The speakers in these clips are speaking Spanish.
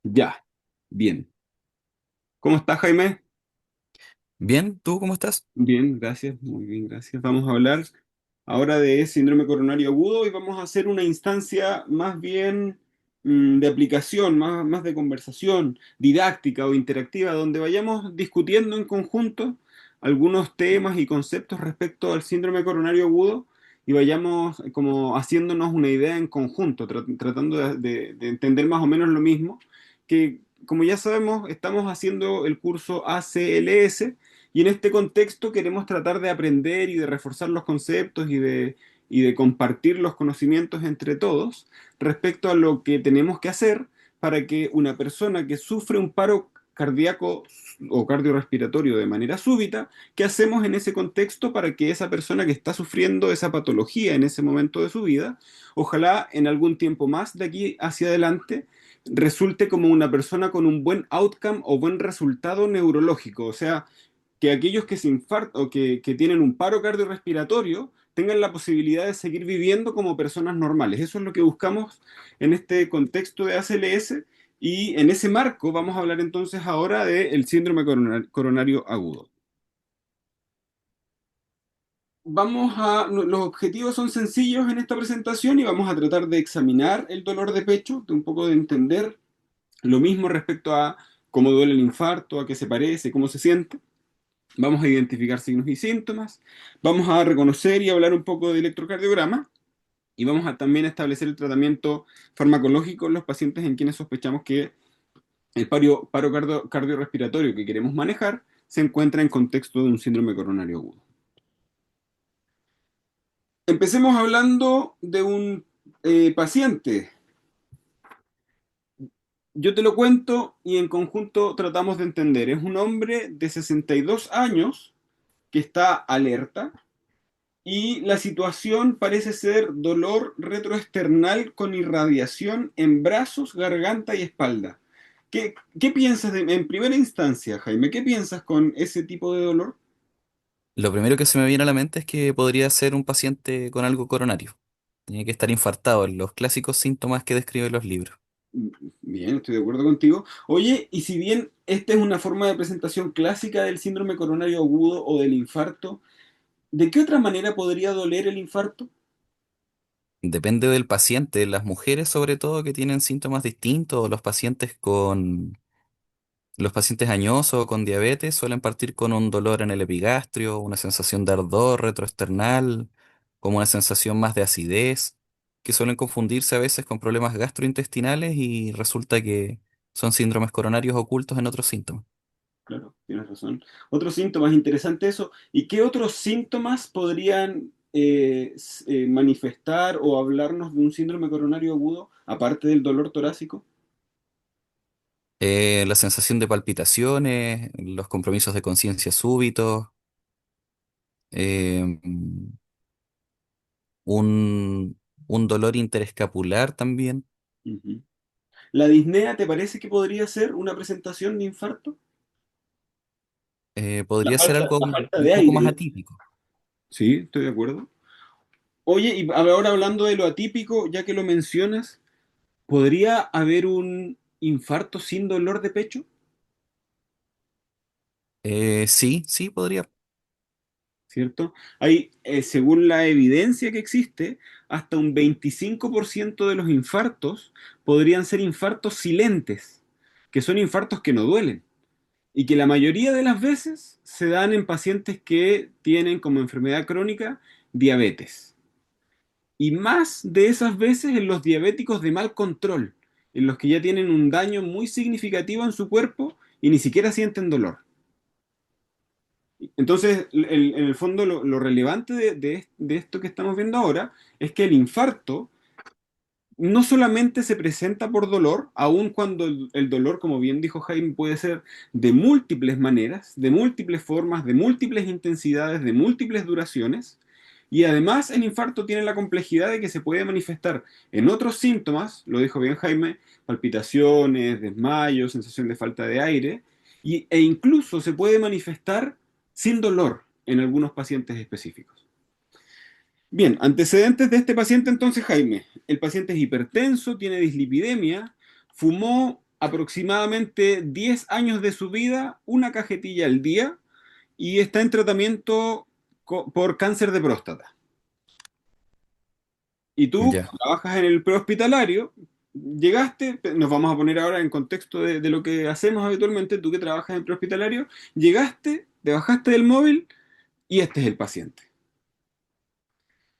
Ya, bien. ¿Cómo estás, Jaime? Bien, ¿tú cómo estás? Bien, gracias, muy bien, gracias. Vamos a hablar ahora de síndrome coronario agudo y vamos a hacer una instancia más bien de aplicación, más de conversación didáctica o interactiva, donde vayamos discutiendo en conjunto algunos temas y conceptos respecto al síndrome coronario agudo y vayamos como haciéndonos una idea en conjunto, tratando de entender más o menos lo mismo, que como ya sabemos, estamos haciendo el curso ACLS y en este contexto queremos tratar de aprender y de reforzar los conceptos y de compartir los conocimientos entre todos respecto a lo que tenemos que hacer para que una persona que sufre un paro cardíaco o cardiorrespiratorio de manera súbita, ¿qué hacemos en ese contexto para que esa persona que está sufriendo esa patología en ese momento de su vida, ojalá en algún tiempo más de aquí hacia adelante, resulte como una persona con un buen outcome o buen resultado neurológico? O sea, que aquellos que se infartan o que tienen un paro cardiorrespiratorio tengan la posibilidad de seguir viviendo como personas normales. Eso es lo que buscamos en este contexto de ACLS y en ese marco vamos a hablar entonces ahora del síndrome coronario agudo. Los objetivos son sencillos en esta presentación y vamos a tratar de examinar el dolor de pecho, de un poco de entender lo mismo respecto a cómo duele el infarto, a qué se parece, cómo se siente. Vamos a identificar signos y síntomas, vamos a reconocer y hablar un poco de electrocardiograma y vamos a también establecer el tratamiento farmacológico en los pacientes en quienes sospechamos que el paro cardiorrespiratorio que queremos manejar se encuentra en contexto de un síndrome coronario agudo. Empecemos hablando de un paciente. Yo te lo cuento y en conjunto tratamos de entender. Es un hombre de 62 años que está alerta. Y la situación parece ser dolor retroesternal con irradiación en brazos, garganta y espalda. ¿Qué piensas en primera instancia, Jaime? ¿Qué piensas con ese tipo de dolor? Lo primero que se me viene a la mente es que podría ser un paciente con algo coronario. Tiene que estar infartado, en los clásicos síntomas que describen los libros. Bien, estoy de acuerdo contigo. Oye, y si bien esta es una forma de presentación clásica del síndrome coronario agudo o del infarto, ¿de qué otra manera podría doler el infarto? Depende del paciente, las mujeres sobre todo que tienen síntomas distintos, o los pacientes añosos o con diabetes suelen partir con un dolor en el epigastrio, una sensación de ardor retroesternal, como una sensación más de acidez, que suelen confundirse a veces con problemas gastrointestinales y resulta que son síndromes coronarios ocultos en otros síntomas. Claro, tienes razón. Otros síntomas, interesante eso. ¿Y qué otros síntomas podrían manifestar o hablarnos de un síndrome coronario agudo, aparte del dolor torácico? La sensación de palpitaciones, los compromisos de conciencia súbitos, eh, un, un dolor interescapular también. Ujú. ¿La disnea te parece que podría ser una presentación de infarto? Podría ser algo La falta un de poco más aire. atípico. Sí, estoy de acuerdo. Oye, y ahora hablando de lo atípico, ya que lo mencionas, ¿podría haber un infarto sin dolor de pecho? Sí, sí, podría. ¿Cierto? Hay, según la evidencia que existe, hasta un 25% de los infartos podrían ser infartos silentes, que son infartos que no duelen y que la mayoría de las veces se dan en pacientes que tienen como enfermedad crónica diabetes. Y más de esas veces en los diabéticos de mal control, en los que ya tienen un daño muy significativo en su cuerpo y ni siquiera sienten dolor. Entonces, en el fondo, lo relevante de esto que estamos viendo ahora es que el infarto no solamente se presenta por dolor, aun cuando el dolor, como bien dijo Jaime, puede ser de múltiples maneras, de múltiples formas, de múltiples intensidades, de múltiples duraciones. Y además el infarto tiene la complejidad de que se puede manifestar en otros síntomas, lo dijo bien Jaime, palpitaciones, desmayos, sensación de falta de aire, e incluso se puede manifestar sin dolor en algunos pacientes específicos. Bien, antecedentes de este paciente entonces, Jaime. El paciente es hipertenso, tiene dislipidemia, fumó aproximadamente 10 años de su vida, una cajetilla al día, y está en tratamiento por cáncer de próstata. Y tú, Ya. como trabajas en el prehospitalario, llegaste, nos vamos a poner ahora en contexto de lo que hacemos habitualmente, tú que trabajas en prehospitalario, llegaste, te bajaste del móvil y este es el paciente.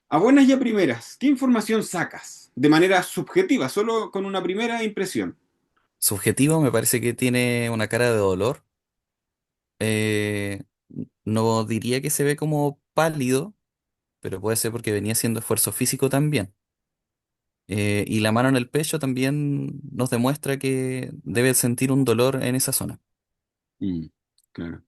A buenas y a primeras, ¿qué información sacas? De manera subjetiva, solo con una primera impresión. Subjetivo, me parece que tiene una cara de dolor. Eh, no diría que se ve como pálido, pero puede ser porque venía haciendo esfuerzo físico también. Y la mano en el pecho también nos demuestra que debe sentir un dolor en esa zona. Mm, claro,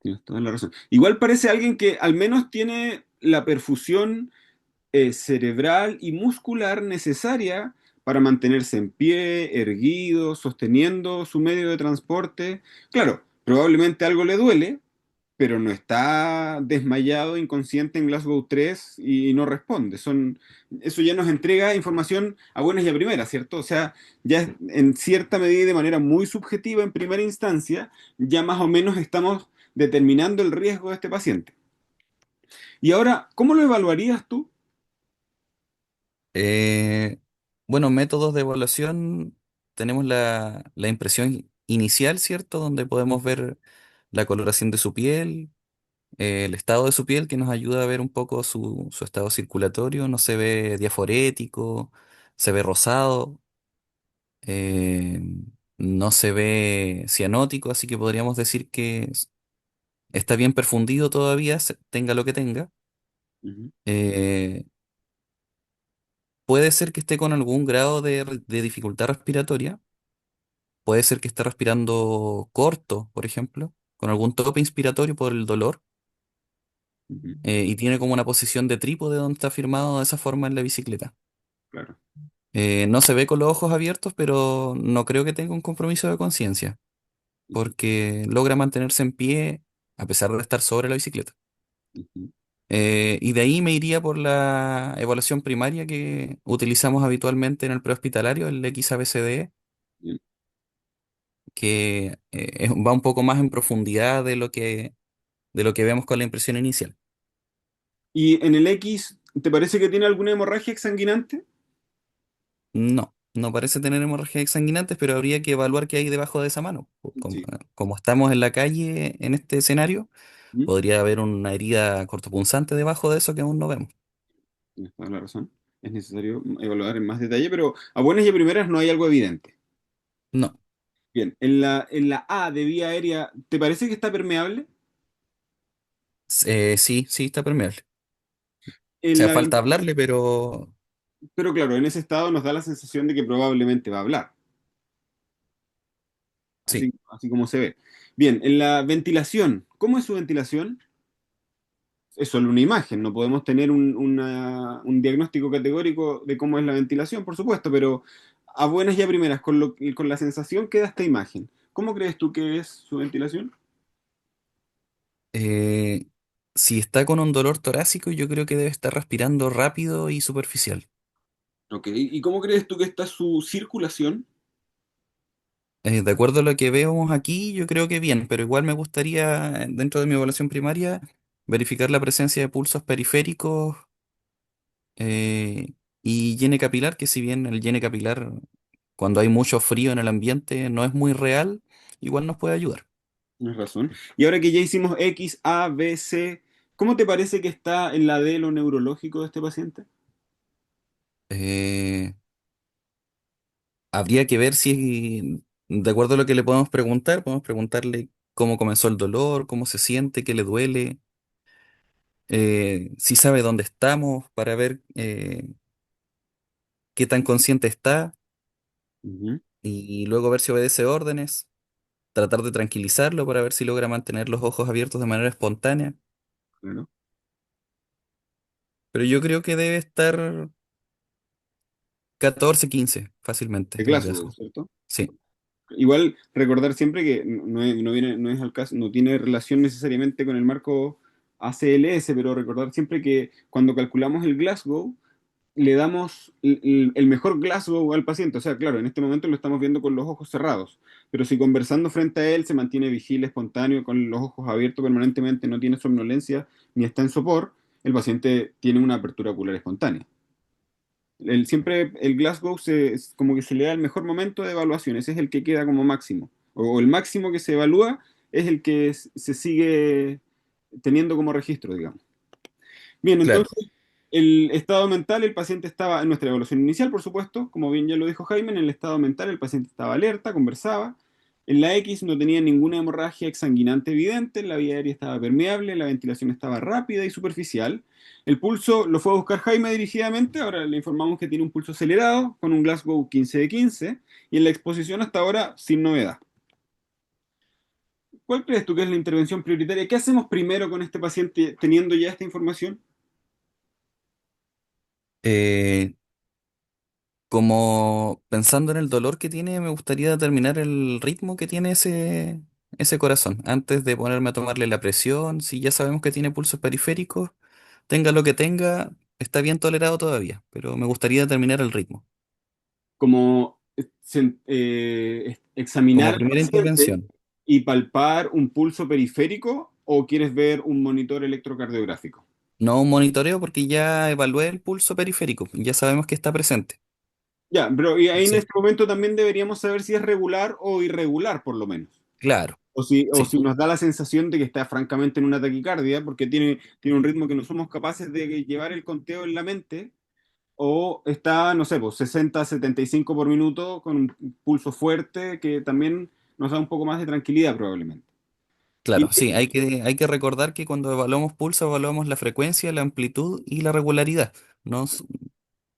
tienes toda la razón. Igual parece alguien que al menos tiene la perfusión cerebral y muscular necesaria para mantenerse en pie, erguido, sosteniendo su medio de transporte. Claro, probablemente algo le duele, pero no está desmayado, inconsciente en Glasgow 3 y no responde. Eso ya nos entrega información a buenas y a primeras, ¿cierto? O sea, ya en cierta medida y de manera muy subjetiva en primera instancia, ya más o menos estamos determinando el riesgo de este paciente. Y ahora, ¿cómo lo evaluarías tú? Eh, bueno, métodos de evaluación, tenemos la impresión inicial, ¿cierto? Donde podemos ver la coloración de su piel, el estado de su piel, que nos ayuda a ver un poco su estado circulatorio. No se ve diaforético, se ve rosado, eh, no se ve cianótico, así que podríamos decir que está bien perfundido todavía, tenga lo que tenga. Ujú, Eh, puede ser que esté con algún grado de dificultad respiratoria. Puede ser que esté respirando corto, por ejemplo, con algún tope inspiratorio por el dolor, ujú, y tiene como una posición de trípode donde está firmado de esa forma en la bicicleta. claro. No se ve con los ojos abiertos, pero no creo que tenga un compromiso de conciencia, Ujú, porque logra mantenerse en pie a pesar de estar sobre la bicicleta. ujú, Y de ahí me iría por la evaluación primaria que utilizamos habitualmente en el prehospitalario, el XABCDE, bien. que va un poco más en profundidad de lo que vemos con la impresión inicial. ¿Y en el X, te parece que tiene alguna hemorragia exsanguinante? No, no parece tener hemorragias exsanguinantes, pero habría que evaluar qué hay debajo de esa mano. Como, Sí. como estamos en la calle en este escenario, ¿Mm? podría haber una herida cortopunzante debajo de eso que aún no vemos. Tienes toda la razón. Es necesario evaluar en más detalle, pero a buenas y a primeras no hay algo evidente. No. Bien, en la A de vía aérea, ¿te parece que está permeable? Sí, sí, está permeable. O En sea, la, falta hablarle, pero pero claro, en ese estado nos da la sensación de que probablemente va a hablar, sí. así como se ve. Bien, en la ventilación, ¿cómo es su ventilación? Es solo una imagen, no podemos tener un diagnóstico categórico de cómo es la ventilación, por supuesto, pero a buenas y a primeras, con la sensación que da esta imagen, ¿cómo crees tú que es su ventilación? Eh, si está con un dolor torácico, yo creo que debe estar respirando rápido y superficial. Ok, ¿y cómo crees tú que está su circulación? De acuerdo a lo que vemos aquí, yo creo que bien, pero igual me gustaría, dentro de mi evaluación primaria, verificar la presencia de pulsos periféricos, eh, y llene capilar, que si bien el llene capilar, cuando hay mucho frío en el ambiente, no es muy real, igual nos puede ayudar. Tienes razón. Y ahora que ya hicimos X, A, B, C, ¿cómo te parece que está en la D lo neurológico de este paciente? Eh, habría que ver si, de acuerdo a lo que le podemos preguntarle cómo comenzó el dolor, cómo se siente, qué le duele, si sabe dónde estamos, para ver qué tan consciente está, Ujú, y luego ver si obedece órdenes, tratar de tranquilizarlo para ver si logra mantener los ojos abiertos de manera espontánea. claro. Pero yo creo que debe estar 14, 15 fácilmente De en Glasgow, Glasgow. ¿cierto? Sí. Igual recordar siempre que no es al caso, no tiene relación necesariamente con el marco ACLS, pero recordar siempre que cuando calculamos el Glasgow, le damos el mejor Glasgow al paciente. O sea, claro, en este momento lo estamos viendo con los ojos cerrados, pero si conversando frente a él se mantiene vigil, espontáneo, con los ojos abiertos permanentemente, no tiene somnolencia ni está en sopor, el paciente tiene una apertura ocular espontánea. Siempre el Glasgow es como que se le da el mejor momento de evaluación, ese es el que queda como máximo, o el máximo que se evalúa es el que se sigue teniendo como registro, digamos. Bien, Claro. entonces el estado mental, el paciente estaba en nuestra evaluación inicial, por supuesto, como bien ya lo dijo Jaime, en el estado mental el paciente estaba alerta, conversaba. En la X no tenía ninguna hemorragia exsanguinante evidente, la vía aérea estaba permeable, la ventilación estaba rápida y superficial. El pulso lo fue a buscar Jaime dirigidamente, ahora le informamos que tiene un pulso acelerado con un Glasgow 15 de 15 y en la exposición hasta ahora sin novedad. ¿Cuál crees tú que es la intervención prioritaria? ¿Qué hacemos primero con este paciente teniendo ya esta información? Eh, Como pensando en el dolor que tiene, me gustaría determinar el ritmo que tiene ese corazón. Antes de ponerme a tomarle la presión, si ya sabemos que tiene pulsos periféricos, tenga lo que tenga, está bien tolerado todavía, pero me gustaría determinar el ritmo. Como Como examinar al primera paciente intervención, y palpar un pulso periférico o quieres ver un monitor electrocardiográfico? no un monitoreo porque ya evalué el pulso periférico, ya sabemos que está presente. Ya, pero y ahí en Sí. este momento también deberíamos saber si es regular o irregular, por lo menos. Claro, O sí, si nos da la sensación de que está francamente en una taquicardia, porque tiene un ritmo que no somos capaces de llevar el conteo en la mente, o está, no sé, pues 60, 75 por minuto con un pulso fuerte que también nos da un poco más de tranquilidad probablemente. Y claro, sí, hay que recordar que cuando evaluamos pulso, evaluamos la frecuencia, la amplitud y la regularidad, ¿no?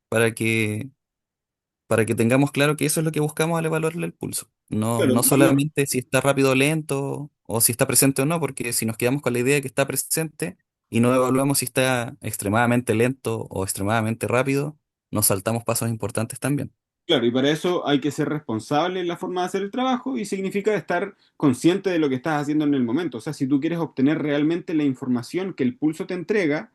Para que tengamos claro que eso es lo que buscamos al evaluarle el pulso. No, claro, no solamente si está rápido o lento o si está presente o no, porque si nos quedamos con la idea de que está presente y no evaluamos si está extremadamente lento o extremadamente rápido, nos saltamos pasos importantes también. claro, y para eso hay que ser responsable en la forma de hacer el trabajo y significa estar consciente de lo que estás haciendo en el momento. O sea, si tú quieres obtener realmente la información que el pulso te entrega,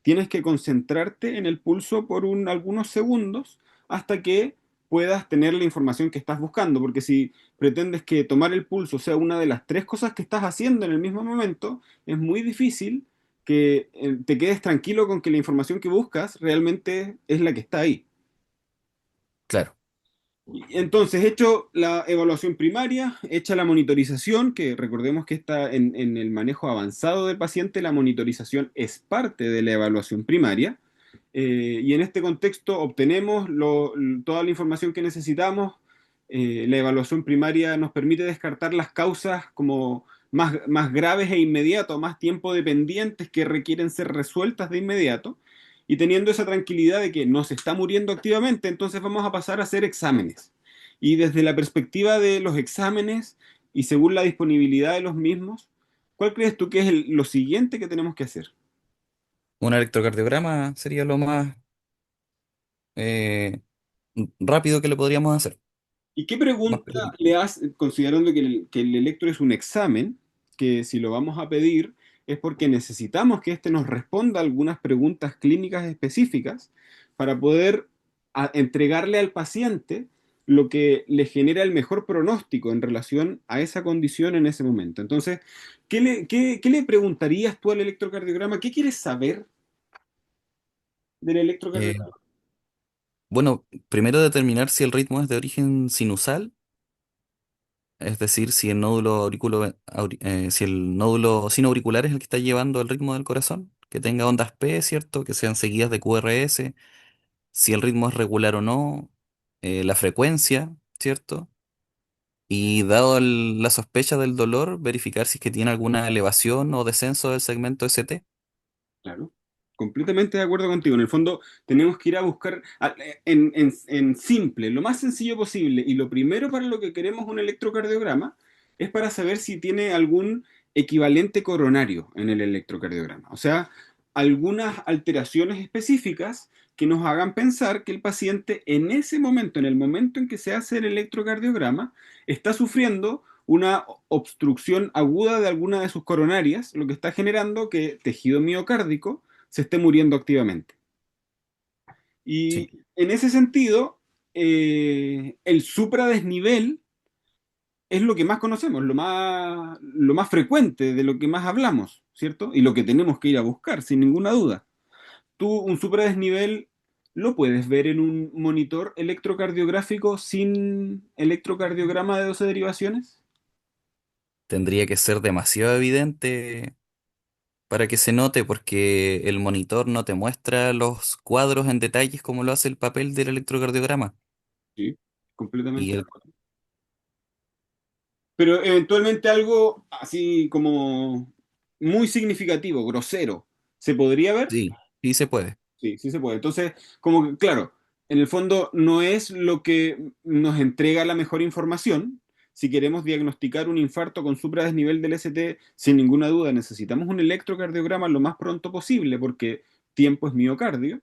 tienes que concentrarte en el pulso por algunos segundos hasta que puedas tener la información que estás buscando, porque si pretendes que tomar el pulso sea una de las tres cosas que estás haciendo en el mismo momento, es muy difícil que te quedes tranquilo con que la información que buscas realmente es la que está ahí. Claro. Entonces, hecho la evaluación primaria, hecha la monitorización, que recordemos que está en el manejo avanzado del paciente, la monitorización es parte de la evaluación primaria, y en este contexto obtenemos toda la información que necesitamos. La evaluación primaria nos permite descartar las causas como más graves e inmediato, más tiempo dependientes que requieren ser resueltas de inmediato. Y teniendo esa tranquilidad de que no se está muriendo activamente, entonces vamos a pasar a hacer exámenes. Y desde la perspectiva de los exámenes y según la disponibilidad de los mismos, ¿cuál crees tú que es lo siguiente que tenemos que hacer? Un electrocardiograma sería lo más eh, rápido que le podríamos hacer. ¿Y qué Más pregunta preciso. le haces, considerando que el electro es un examen, que si lo vamos a pedir es porque necesitamos que éste nos responda algunas preguntas clínicas específicas para poder entregarle al paciente lo que le genera el mejor pronóstico en relación a esa condición en ese momento? Entonces, ¿qué le preguntarías tú al electrocardiograma? ¿Qué quieres saber del Eh, electrocardiograma? bueno, primero determinar si el ritmo es de origen sinusal. Es decir, si el nódulo sin auricular es el que está llevando el ritmo del corazón, que tenga ondas P, ¿cierto? Que sean seguidas de QRS, si el ritmo es regular o no, la frecuencia, ¿cierto? Y dado la sospecha del dolor, verificar si es que tiene alguna elevación o descenso del segmento ST. Claro, completamente de acuerdo contigo. En el fondo, tenemos que ir a buscar en simple, lo más sencillo posible. Y lo primero para lo que queremos un electrocardiograma es para saber si tiene algún equivalente coronario en el electrocardiograma. O sea, algunas alteraciones específicas que nos hagan pensar que el paciente en ese momento, en el momento en que se hace el electrocardiograma, está sufriendo una obstrucción aguda de alguna de sus coronarias, lo que está generando que tejido miocárdico se esté muriendo activamente. Sí, Y en ese sentido, el supradesnivel es lo que más conocemos, lo más frecuente, de lo que más hablamos, ¿cierto? Y lo que tenemos que ir a buscar, sin ninguna duda. Tú un supradesnivel lo puedes ver en un monitor electrocardiográfico sin electrocardiograma de 12 derivaciones. tendría que ser demasiado evidente para que se note porque el monitor no te muestra los cuadros en detalles como lo hace el papel del electrocardiograma. Sí, Y completamente de el, acuerdo. Pero eventualmente algo así como muy significativo, grosero, ¿se podría ver? sí, sí se puede. Sí, sí se puede. Entonces, como que, claro, en el fondo no es lo que nos entrega la mejor información. Si queremos diagnosticar un infarto con supradesnivel del ST, sin ninguna duda necesitamos un electrocardiograma lo más pronto posible porque tiempo es miocardio.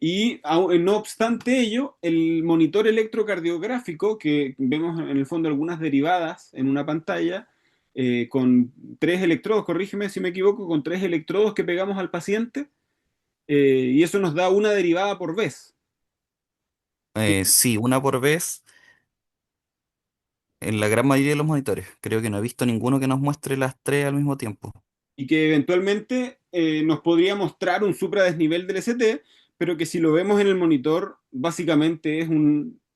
Y no obstante ello, el monitor electrocardiográfico, que vemos en el fondo algunas derivadas en una pantalla, con tres electrodos, corrígeme si me equivoco, con tres electrodos que pegamos al paciente, y eso nos da una derivada por vez. Que- Sí, una por vez en la gran mayoría de los monitores. Creo que no he visto ninguno que nos muestre las tres al mismo tiempo. y que eventualmente nos podría mostrar un supradesnivel del ST, pero que si lo vemos en el monitor, básicamente es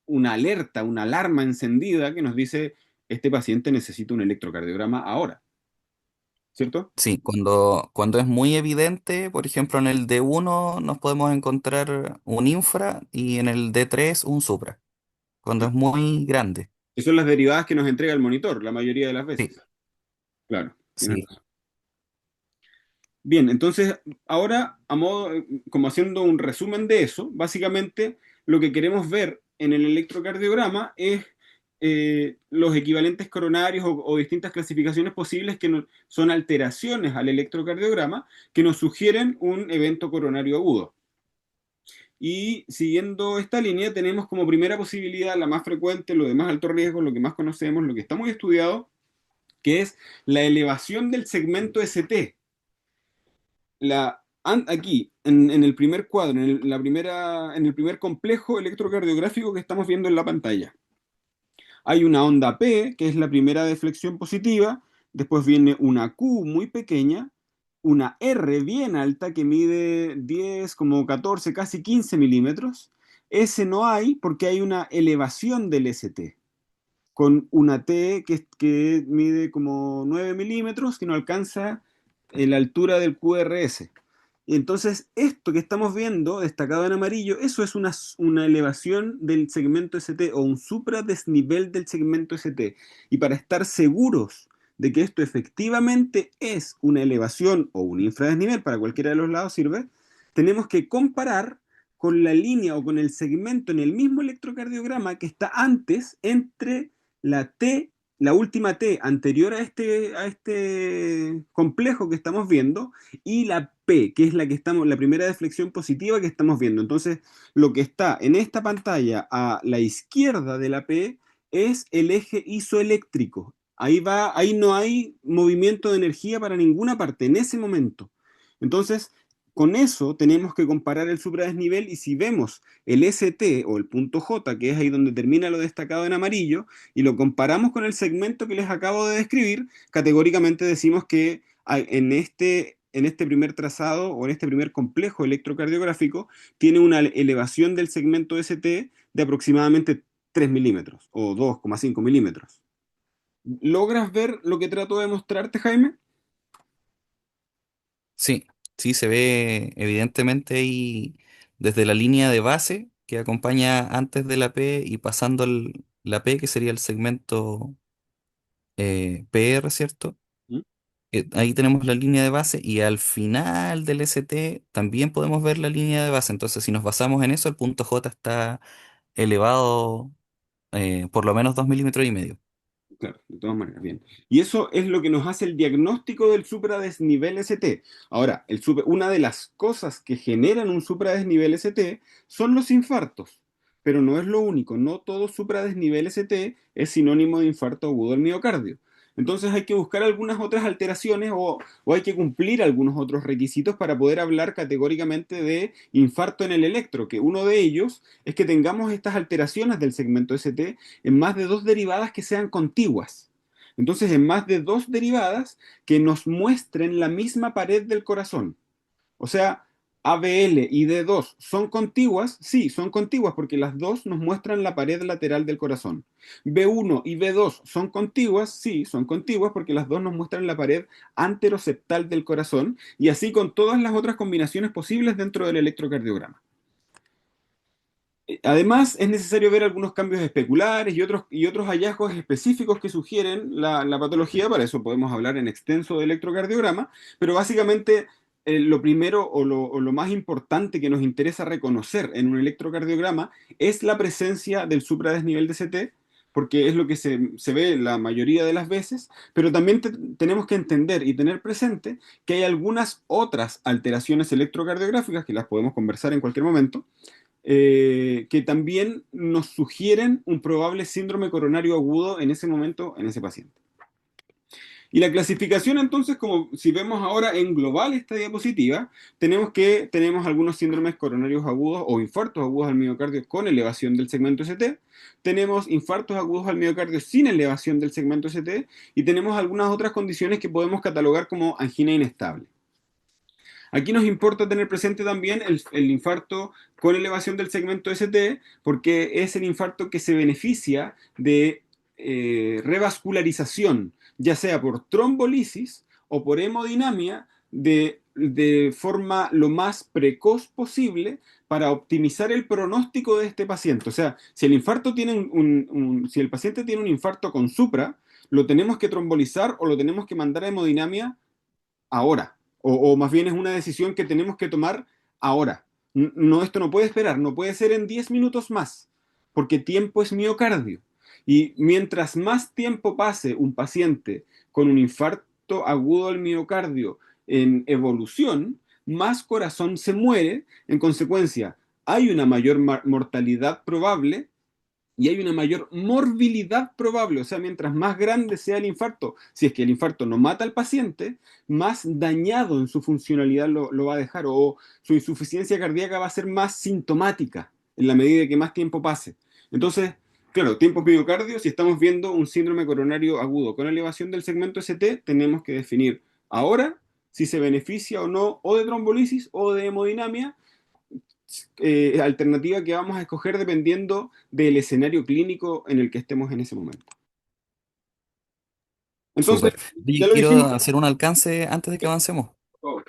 una alerta, una alarma encendida que nos dice, este paciente necesita un electrocardiograma ahora, ¿cierto? Sí, cuando es muy evidente, por ejemplo, en el D1 nos podemos encontrar un infra y en el D3 un supra. Cuando es muy grande. Que son las derivadas que nos entrega el monitor la mayoría de las Sí, veces. Claro, tienes sí. razón. Bien, entonces ahora, como haciendo un resumen de eso, básicamente lo que queremos ver en el electrocardiograma es los equivalentes coronarios o distintas clasificaciones posibles que son alteraciones al electrocardiograma que nos sugieren un evento coronario agudo. Y siguiendo esta línea, tenemos como primera posibilidad, la más frecuente, lo de más alto riesgo, lo que más conocemos, lo que está muy estudiado, que es la elevación del segmento ST. Aquí, en el primer cuadro, en el primer complejo electrocardiográfico que estamos viendo en la pantalla, hay una onda P, que es la primera deflexión positiva, después viene una Q muy pequeña, una R bien alta que mide 10, como 14, casi 15 milímetros. S no hay porque hay una elevación del ST, con una T que mide como 9 milímetros, que no alcanza la altura del QRS. Y entonces, esto que estamos viendo, destacado en amarillo, eso es una elevación del segmento ST o un supradesnivel del segmento ST. Y para estar seguros de que esto efectivamente es una elevación o un infradesnivel, para cualquiera de los lados sirve, tenemos que comparar con la línea o con el segmento en el mismo electrocardiograma que está antes entre la T, la última T anterior a este complejo que estamos viendo y la P, que es la primera deflexión positiva que estamos viendo. Entonces, lo que está en esta pantalla a la izquierda de la P es el eje isoeléctrico. Ahí va, ahí no hay movimiento de energía para ninguna parte en ese momento. Entonces, con eso tenemos que comparar el supradesnivel y si vemos el ST o el punto J, que es ahí donde termina lo destacado en amarillo, y lo comparamos con el segmento que les acabo de describir, categóricamente decimos que en este primer trazado o en este primer complejo electrocardiográfico tiene una elevación del segmento ST de aproximadamente 3 milímetros o 2,5 milímetros. ¿Logras ver lo que trato de mostrarte, Jaime? Sí, sí se ve evidentemente ahí desde la línea de base que acompaña antes de la P y pasando la P, que sería el segmento PR, ¿cierto? ¿Mm? Ahí tenemos la línea de base y al final del ST también podemos ver la línea de base. Entonces, si nos basamos en eso, el punto J está elevado por lo menos 2,5 milímetros. Claro, de todas maneras, bien. Y eso es lo que nos hace el diagnóstico del supradesnivel ST. Ahora, una de las cosas que generan un supradesnivel ST son los infartos, pero no es lo único. No todo supradesnivel ST es sinónimo de infarto agudo del miocardio. Entonces hay que buscar algunas otras alteraciones o hay que cumplir algunos otros requisitos para poder hablar categóricamente de infarto en el electro, que uno de ellos es que tengamos estas alteraciones del segmento ST en más de dos derivadas que sean contiguas. Entonces, en más de dos derivadas que nos muestren la misma pared del corazón. O sea, ABL y D2 son contiguas, sí, son contiguas porque las dos nos muestran la pared lateral del corazón. B1 y B2 son contiguas, sí, son contiguas porque las dos nos muestran la pared anteroseptal del corazón y así con todas las otras combinaciones posibles dentro del electrocardiograma. Además, es necesario ver algunos cambios especulares y otros hallazgos específicos que sugieren la patología. Para eso podemos hablar en extenso de electrocardiograma, pero básicamente lo primero o lo más importante que nos interesa reconocer en un electrocardiograma es la presencia del supradesnivel de CT, porque es lo que se ve la mayoría de las veces, pero también tenemos que entender y tener presente que hay algunas otras alteraciones electrocardiográficas que las podemos conversar en cualquier momento que también nos sugieren un probable síndrome coronario agudo en ese momento en ese paciente. Y la clasificación entonces, como si vemos ahora en global esta diapositiva, tenemos algunos síndromes coronarios agudos o infartos agudos al miocardio con elevación del segmento ST, tenemos infartos agudos al miocardio sin elevación del segmento ST y tenemos algunas otras condiciones que podemos catalogar como angina inestable. Aquí nos importa tener presente también el infarto con elevación del segmento ST, porque es el infarto que se beneficia de revascularización, ya sea por trombolisis o por hemodinamia, de forma lo más precoz posible para optimizar el pronóstico de este paciente. O sea, si el infarto tiene si el paciente tiene un infarto con supra, lo tenemos que trombolizar o lo tenemos que mandar a hemodinamia ahora. O más bien es una decisión que tenemos que tomar ahora. No, esto no puede esperar, no puede ser en 10 minutos más, porque tiempo es miocardio. Y mientras más tiempo pase un paciente con un infarto agudo del miocardio en evolución, más corazón se muere. En consecuencia, hay una mayor mortalidad probable y hay una mayor morbilidad probable, o sea, mientras más grande sea el infarto, si es que el infarto no mata al paciente, más dañado en su funcionalidad lo va a dejar o su insuficiencia cardíaca va a ser más sintomática en la medida que más tiempo pase. Entonces, claro, tiempo miocardio, si estamos viendo un síndrome coronario agudo con elevación del segmento ST, tenemos que definir ahora si se beneficia o no o de trombolisis o de hemodinamia alternativa que vamos a escoger dependiendo del escenario clínico en el que estemos en ese momento. Entonces, Súper. ya Oye, lo quiero dijimos. hacer un alcance antes de que avancemos. Oh,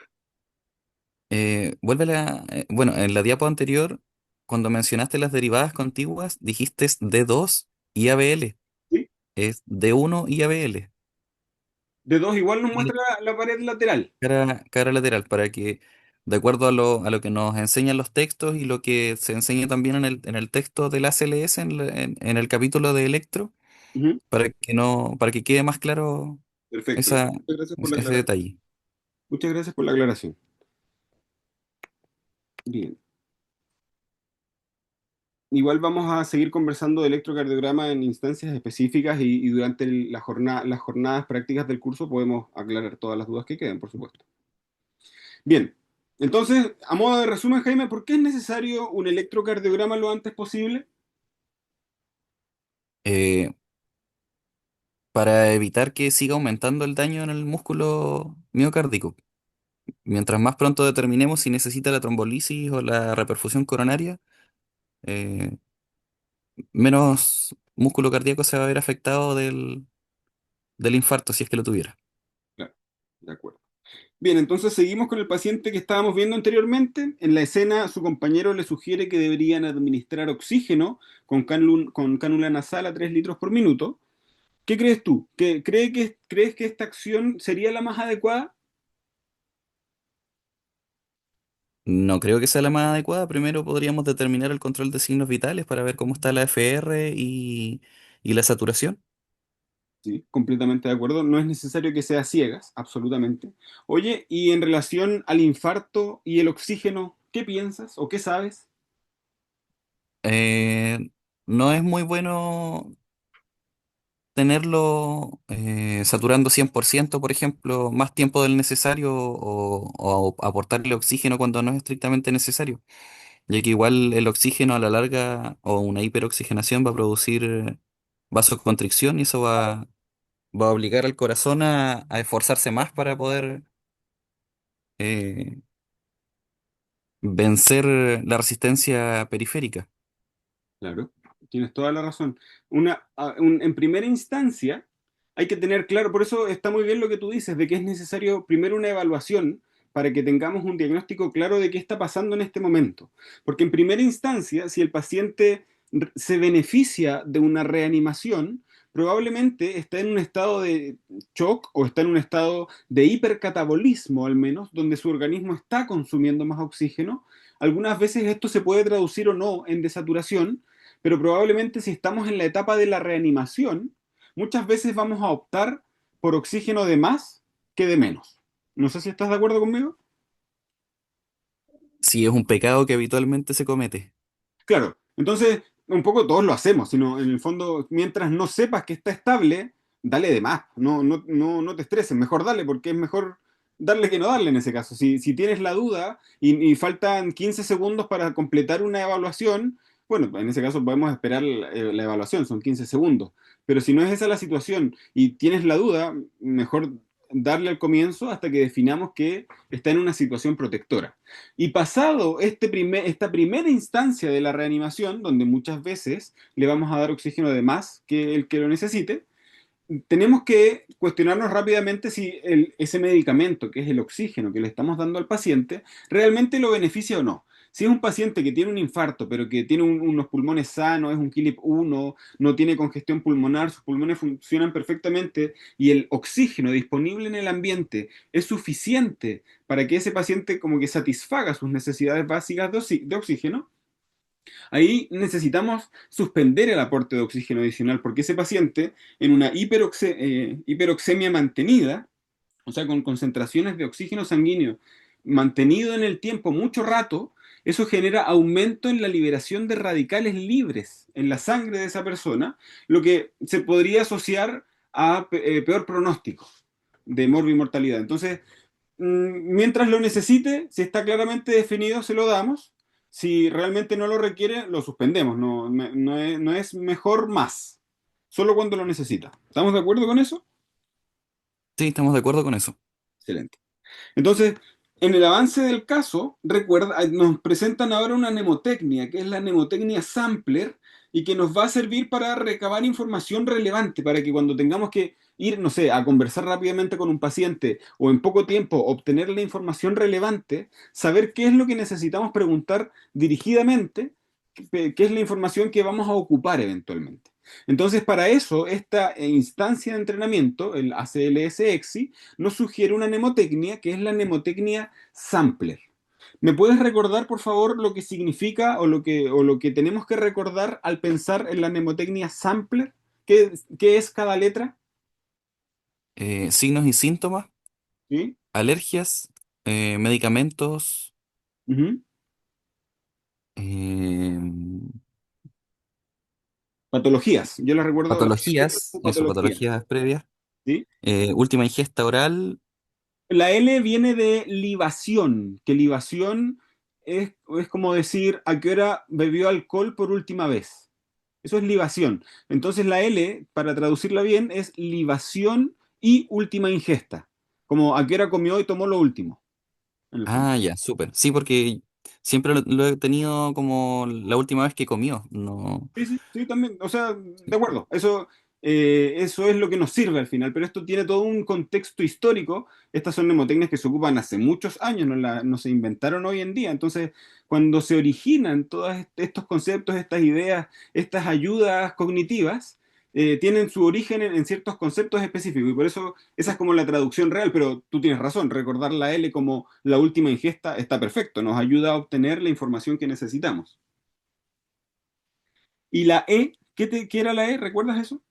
Bueno, en la diapo anterior, cuando mencionaste las derivadas contiguas, dijiste D2 y ABL. ¿sí? Es D1 y ABL. De dos igual nos Y muestra la pared lateral. cara lateral, para que, de acuerdo a lo que nos enseñan los textos y lo que se enseña también en el texto del ACLS, en el capítulo de Electro, Ujú. para que no, para que quede más claro Perfecto. esa, Muchas gracias por la ese aclaración. detalle. Muchas gracias por la aclaración. Bien. Igual vamos a seguir conversando de electrocardiograma en instancias específicas y durante las jornadas prácticas del curso podemos aclarar todas las dudas que queden, por supuesto. Bien, entonces, a modo de resumen, Jaime, ¿por qué es necesario un electrocardiograma lo antes posible? Eh, para evitar que siga aumentando el daño en el músculo miocárdico. Mientras más pronto determinemos si necesita la trombolisis o la reperfusión coronaria, eh, menos músculo cardíaco se va a ver afectado del infarto si es que lo tuviera. Claro, de acuerdo. Bien, entonces seguimos con el paciente que estábamos viendo anteriormente. En la escena, su compañero le sugiere que deberían administrar oxígeno con cánula nasal a 3 litros por minuto. ¿Qué crees tú? ¿Crees que esta acción sería la más adecuada? No creo que sea la más adecuada. Primero podríamos determinar el control de signos vitales para ver cómo está la FR y la saturación. Sí, completamente de acuerdo. No es necesario que sea ciegas, absolutamente. Oye, y en relación al infarto y el oxígeno, ¿qué piensas o qué sabes? Eh, no es muy bueno tenerlo saturando 100%, por ejemplo, más tiempo del necesario o aportarle oxígeno cuando no es estrictamente necesario, ya que igual el oxígeno a la larga o una hiperoxigenación va a producir vasoconstricción y eso va a obligar al corazón a esforzarse más para poder eh, vencer la resistencia periférica. Claro, tienes toda la razón. En primera instancia, hay que tener claro, por eso está muy bien lo que tú dices, de que es necesario primero una evaluación para que tengamos un diagnóstico claro de qué está pasando en este momento. Porque en primera instancia, si el paciente se beneficia de una reanimación, probablemente está en un estado de shock o está en un estado de hipercatabolismo al menos, donde su organismo está consumiendo más oxígeno. Algunas veces esto se puede traducir o no en desaturación, pero probablemente si estamos en la etapa de la reanimación, muchas veces vamos a optar por oxígeno de más que de menos. No sé si estás de acuerdo conmigo. Si es un pecado que habitualmente se comete. Claro, entonces un poco todos lo hacemos, sino en el fondo, mientras no sepas que está estable, dale de más, no te estreses, mejor dale, porque es mejor darle que no darle en ese caso. Si tienes la duda y faltan 15 segundos para completar una evaluación, bueno, en ese caso podemos esperar la evaluación, son 15 segundos. Pero si no es esa la situación y tienes la duda, mejor darle al comienzo hasta que definamos que está en una situación protectora. Y pasado esta primera instancia de la reanimación, donde muchas veces le vamos a dar oxígeno de más que el que lo necesite, tenemos que cuestionarnos rápidamente si ese medicamento, que es el oxígeno que le estamos dando al paciente, realmente lo beneficia o no. Si es un paciente que tiene un infarto, pero que tiene unos pulmones sanos, es un KILIP 1, no tiene congestión pulmonar, sus pulmones funcionan perfectamente y el oxígeno disponible en el ambiente es suficiente para que ese paciente como que satisfaga sus necesidades básicas de oxígeno, ahí necesitamos suspender el aporte de oxígeno adicional porque ese paciente en una hiperoxemia mantenida, o sea, con concentraciones de oxígeno sanguíneo mantenido en el tiempo mucho rato, eso genera aumento en la liberación de radicales libres en la sangre de esa persona, lo que se podría asociar a peor pronóstico de morbimortalidad. Entonces, mientras lo necesite, si está claramente definido, se lo damos. Si realmente no lo requiere, lo suspendemos. No es mejor más. Solo cuando lo necesita. ¿Estamos de acuerdo con eso? Sí, estamos de acuerdo con eso. Excelente. Entonces, en el avance del caso, recuerda, nos presentan ahora una mnemotecnia, que es la mnemotecnia Sampler, y que nos va a servir para recabar información relevante, para que cuando tengamos que ir, no sé, a conversar rápidamente con un paciente o en poco tiempo obtener la información relevante, saber qué es lo que necesitamos preguntar dirigidamente, qué es la información que vamos a ocupar eventualmente. Entonces, para eso, esta instancia de entrenamiento, el ACLS-EXI, nos sugiere una mnemotecnia que es la mnemotecnia Sampler. ¿Me puedes recordar, por favor, lo que significa o lo que tenemos que recordar al pensar en la mnemotecnia Sampler? ¿Qué es cada letra? Signos y síntomas, ¿Sí? alergias, medicamentos, Ujú. eh, Patologías. Yo las recuerdo, las recuerdo patologías, como eso, patologías. patologías previas, ¿Sí? última ingesta oral. La L viene de libación, que libación es como decir a qué hora bebió alcohol por última vez. Eso es libación. Entonces la L, para traducirla bien, es libación y última ingesta. Como a qué hora comió y tomó lo último, en el fondo. Ah, ya, súper. Sí, porque siempre lo he tenido como la última vez que comió. No. Sí, sí, sí, también. O sea, de acuerdo. Eso es lo que nos sirve al final, pero esto tiene todo un contexto histórico. Estas son mnemotecnias que se ocupan hace muchos años, no se inventaron hoy en día. Entonces, cuando se originan todos estos conceptos, estas ideas, estas ayudas cognitivas, tienen su origen en ciertos conceptos específicos. Y por eso esa es como la traducción real, pero tú tienes razón, recordar la L como la última ingesta está perfecto, nos ayuda a obtener la información que necesitamos. Y la E, ¿qué era la E? ¿Recuerdas eso?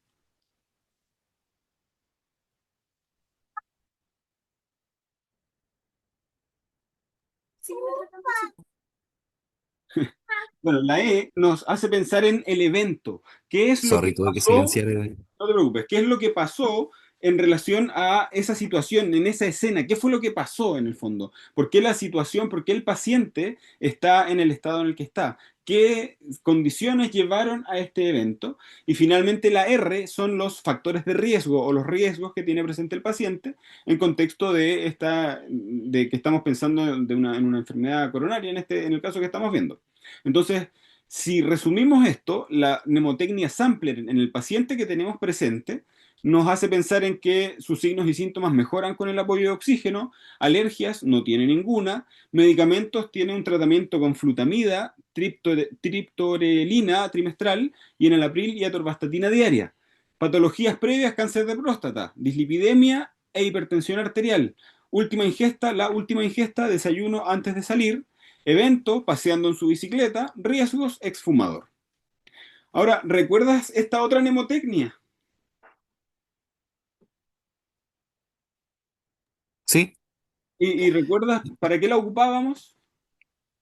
Bueno, la E nos hace pensar en el evento. ¿Qué es lo que Sorry, tuve que pasó? silenciar. No te preocupes, ¿qué es lo que pasó en relación a esa situación, en esa escena? ¿Qué fue lo que pasó en el fondo? ¿Por qué la situación, por qué el paciente está en el estado en el que está? ¿Qué condiciones llevaron a este evento? Y finalmente la R son los factores de riesgo o los riesgos que tiene presente el paciente en contexto de de que estamos pensando en una enfermedad coronaria, en el caso que estamos viendo. Entonces, si resumimos esto, la mnemotecnia sampler en el paciente que tenemos presente nos hace pensar en que sus signos y síntomas mejoran con el apoyo de oxígeno, alergias no tiene ninguna, medicamentos tiene un tratamiento con flutamida, triptorelina trimestral y enalapril y atorvastatina diaria. Patologías previas, cáncer de próstata, dislipidemia e hipertensión arterial. La última ingesta, desayuno antes de salir, evento, paseando en su bicicleta, riesgos, exfumador. Ahora, ¿recuerdas esta otra mnemotecnia? Sí, ¿Y recuerdas para qué la ocupábamos?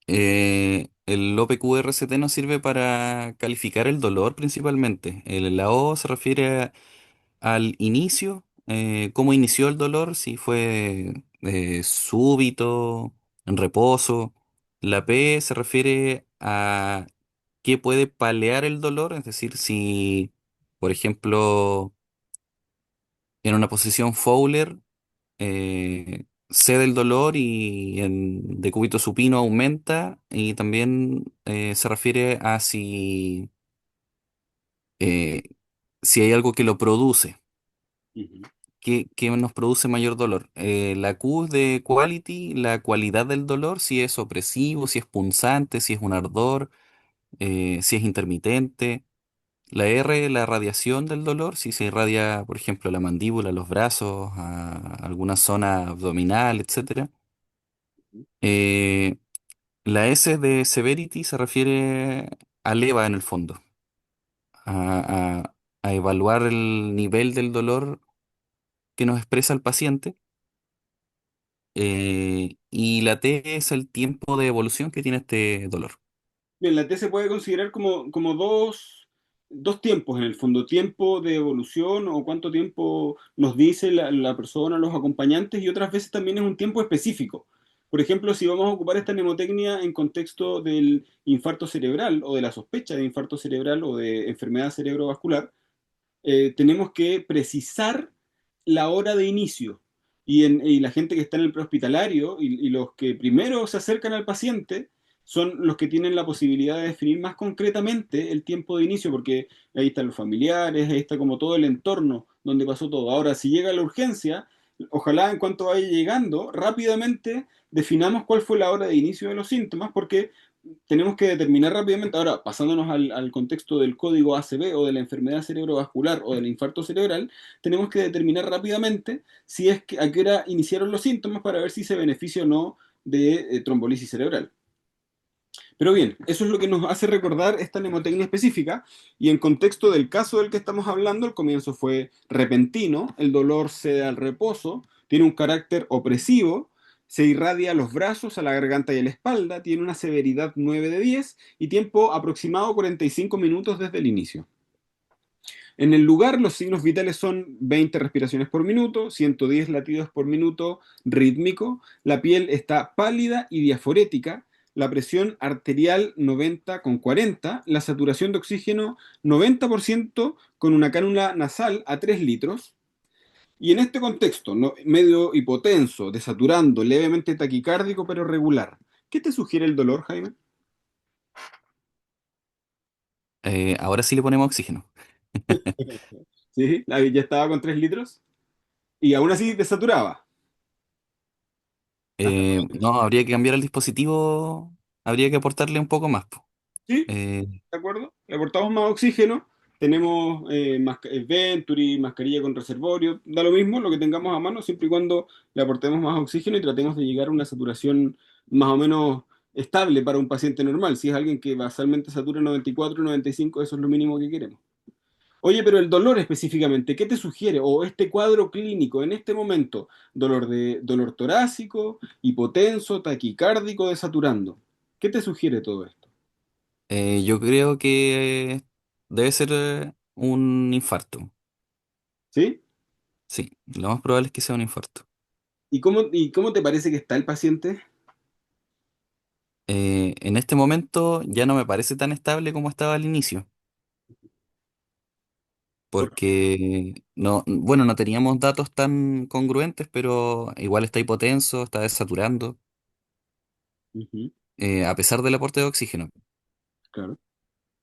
el OPQRCT nos sirve para calificar el dolor principalmente. La O se refiere al inicio, cómo inició el dolor, si fue súbito, en reposo. La P se refiere a qué puede paliar el dolor, es decir, si, por ejemplo, en una posición Fowler cede el dolor y en decúbito supino aumenta y también se refiere a eh, si hay algo que lo produce. Ujú. ¿Qué nos produce mayor dolor? La Q de quality, la cualidad del dolor, si es opresivo, si es punzante, si es un ardor, si es intermitente. La R, la radiación del dolor, si se irradia, por ejemplo, la mandíbula, los brazos, a alguna zona abdominal, etcétera. Eh, la S de severity se refiere al EVA en el fondo, a evaluar el nivel del dolor que nos expresa el paciente. Y la T es el tiempo de evolución que tiene este dolor. Bien, la T se puede considerar como dos tiempos en el fondo, tiempo de evolución o cuánto tiempo nos dice la persona, los acompañantes, y otras veces también es un tiempo específico. Por ejemplo, si vamos a ocupar esta mnemotecnia en contexto del infarto cerebral o de la sospecha de infarto cerebral o de enfermedad cerebrovascular, tenemos que precisar la hora de inicio. Y la gente que está en el prehospitalario y los que primero se acercan al paciente son los que tienen la posibilidad de definir más concretamente el tiempo de inicio, porque ahí están los familiares, ahí está como todo el entorno donde pasó todo. Ahora, si llega la urgencia, ojalá en cuanto vaya llegando, rápidamente definamos cuál fue la hora de inicio de los síntomas, porque tenemos que determinar rápidamente, ahora pasándonos al contexto del código ACV o de la enfermedad cerebrovascular o del infarto cerebral, tenemos que determinar rápidamente si es que, a qué hora iniciaron los síntomas para ver si se beneficia o no de trombolisis cerebral. Pero bien, eso es lo que nos hace recordar esta mnemotecnia específica y en contexto del caso del que estamos hablando, el comienzo fue repentino, el dolor cede al reposo, tiene un carácter opresivo, se irradia a los brazos, a la garganta y a la espalda, tiene una severidad 9 de 10 y tiempo aproximado 45 minutos desde el inicio. En el lugar, los signos vitales son 20 respiraciones por minuto, 110 latidos por minuto rítmico, la piel está pálida y diaforética, la presión arterial 90/40, la saturación de oxígeno 90% con una cánula nasal a 3 litros. Y en este contexto, medio hipotenso, desaturando, levemente taquicárdico pero regular, ¿qué te sugiere el dolor, Jaime? Ahora sí le ponemos oxígeno. ¿Sí? Ya estaba con 3 litros y aún así desaturaba. Hasta No, habría que cambiar el dispositivo, habría que aportarle un poco más, po. ¿Sí? Eh, ¿De acuerdo? Le aportamos más oxígeno, tenemos Venturi, mascarilla con reservorio, da lo mismo lo que tengamos a mano, siempre y cuando le aportemos más oxígeno y tratemos de llegar a una saturación más o menos estable para un paciente normal. Si es alguien que basalmente satura 94, 95, eso es lo mínimo que queremos. Oye, pero el dolor específicamente, ¿qué te sugiere? O este cuadro clínico en este momento, dolor torácico, hipotenso, taquicárdico, desaturando. ¿Qué te sugiere todo esto? Yo creo que debe ser un infarto. ¿Sí? Sí, lo más probable es que sea un infarto. Y cómo te parece que está el paciente? En este momento ya no me parece tan estable como estaba al inicio, Por- porque no, bueno, no teníamos datos tan congruentes, pero igual está hipotenso, está desaturando, Ujú, a pesar del aporte de oxígeno. claro.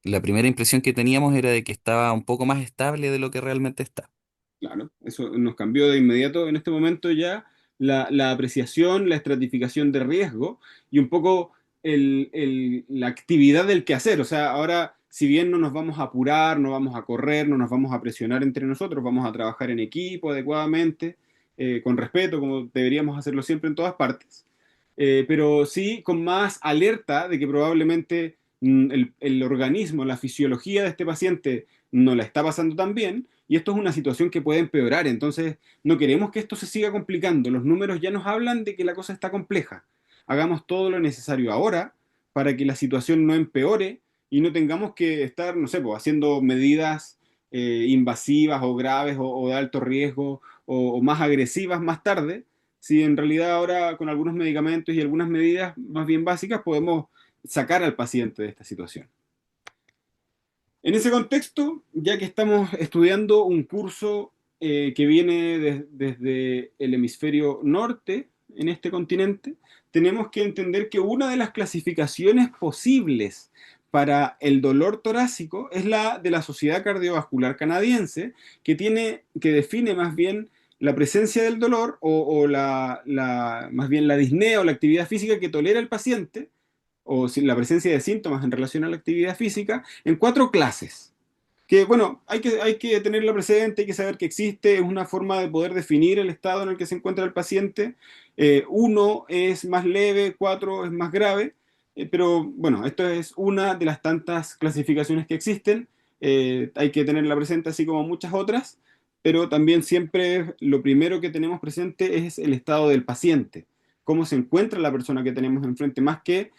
La primera impresión que teníamos era de que estaba un poco más estable de lo que realmente está. Claro, eso nos cambió de inmediato en este momento ya la apreciación, la estratificación de riesgo y un poco la actividad del quehacer. O sea, ahora, si bien no nos vamos a apurar, no vamos a correr, no nos vamos a presionar entre nosotros, vamos a trabajar en equipo adecuadamente, con respeto, como deberíamos hacerlo siempre en todas partes. Pero sí con más alerta de que probablemente el organismo, la fisiología de este paciente no la está pasando tan bien y esto es una situación que puede empeorar. Entonces, no queremos que esto se siga complicando. Los números ya nos hablan de que la cosa está compleja. Hagamos todo lo necesario ahora para que la situación no empeore y no tengamos que estar, no sé, pues, haciendo medidas invasivas o graves o de alto riesgo o más agresivas más tarde, si en realidad ahora con algunos medicamentos y algunas medidas más bien básicas podemos sacar al paciente de esta situación. En ese contexto, ya que estamos estudiando un curso que viene desde el hemisferio norte en este continente, tenemos que entender que una de las clasificaciones posibles para el dolor torácico es la de la Sociedad Cardiovascular Canadiense, que define más bien la presencia del dolor más bien la disnea o la actividad física que tolera el paciente o la presencia de síntomas en relación a la actividad física en cuatro clases. Que bueno, hay que tenerlo presente, hay que saber que existe, es una forma de poder definir el estado en el que se encuentra el paciente. Uno es más leve, cuatro es más grave, pero bueno, esto es una de las tantas clasificaciones que existen. Hay que tenerla presente así como muchas otras, pero también siempre lo primero que tenemos presente es el estado del paciente, cómo se encuentra la persona que tenemos enfrente, más que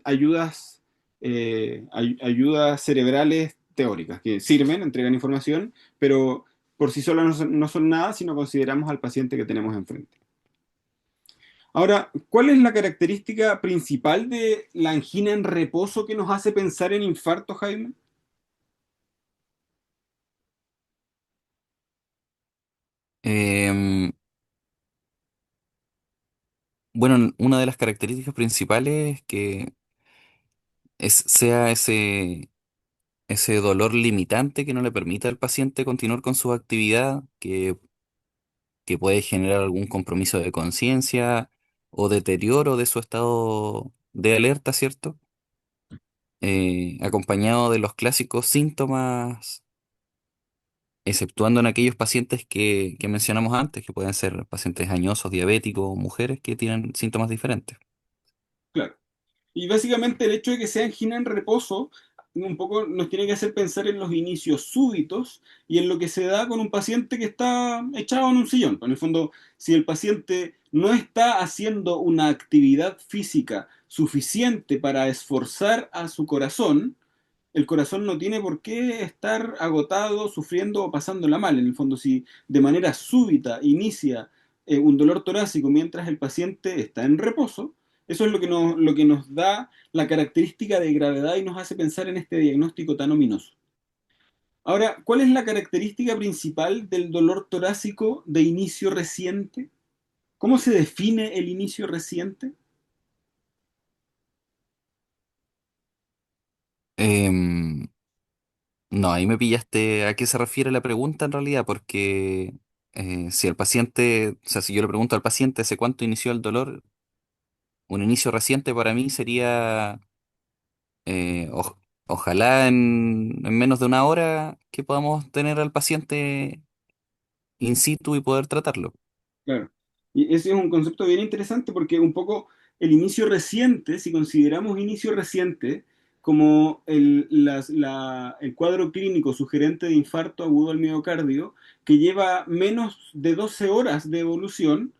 ayudas, ayudas cerebrales teóricas que sirven, entregan información, pero por sí solas no son nada si no consideramos al paciente que tenemos enfrente. Ahora, ¿cuál es la característica principal de la angina en reposo que nos hace pensar en infarto, Jaime? Em, bueno, una de las características principales es que sea ese dolor limitante que no le permita al paciente continuar con su actividad, que puede generar algún compromiso de conciencia o deterioro de su estado de alerta, ¿cierto? Acompañado de los clásicos síntomas, exceptuando en aquellos pacientes que mencionamos antes, que pueden ser pacientes añosos, diabéticos o mujeres que tienen síntomas diferentes. Claro. Y básicamente el hecho de que sea angina en reposo un poco nos tiene que hacer pensar en los inicios súbitos y en lo que se da con un paciente que está echado en un sillón. En el fondo, si el paciente no está haciendo una actividad física suficiente para esforzar a su corazón, el corazón no tiene por qué estar agotado, sufriendo o pasándola mal. En el fondo, si de manera súbita inicia un dolor torácico mientras el paciente está en reposo, eso es lo que nos da la característica de gravedad y nos hace pensar en este diagnóstico tan ominoso. Ahora, ¿cuál es la característica principal del dolor torácico de inicio reciente? ¿Cómo se define el inicio reciente? Em, no, ahí me pillaste a qué se refiere la pregunta en realidad, porque si el paciente, o sea, si yo le pregunto al paciente hace cuánto inició el dolor, un inicio reciente para mí sería eh, oj- ojalá en menos de una hora que podamos tener al paciente in situ y poder tratarlo. Claro. Y ese es un concepto bien interesante porque un poco el inicio reciente, si consideramos inicio reciente como el cuadro clínico sugerente de infarto agudo al miocardio, que lleva menos de 12 horas de evolución,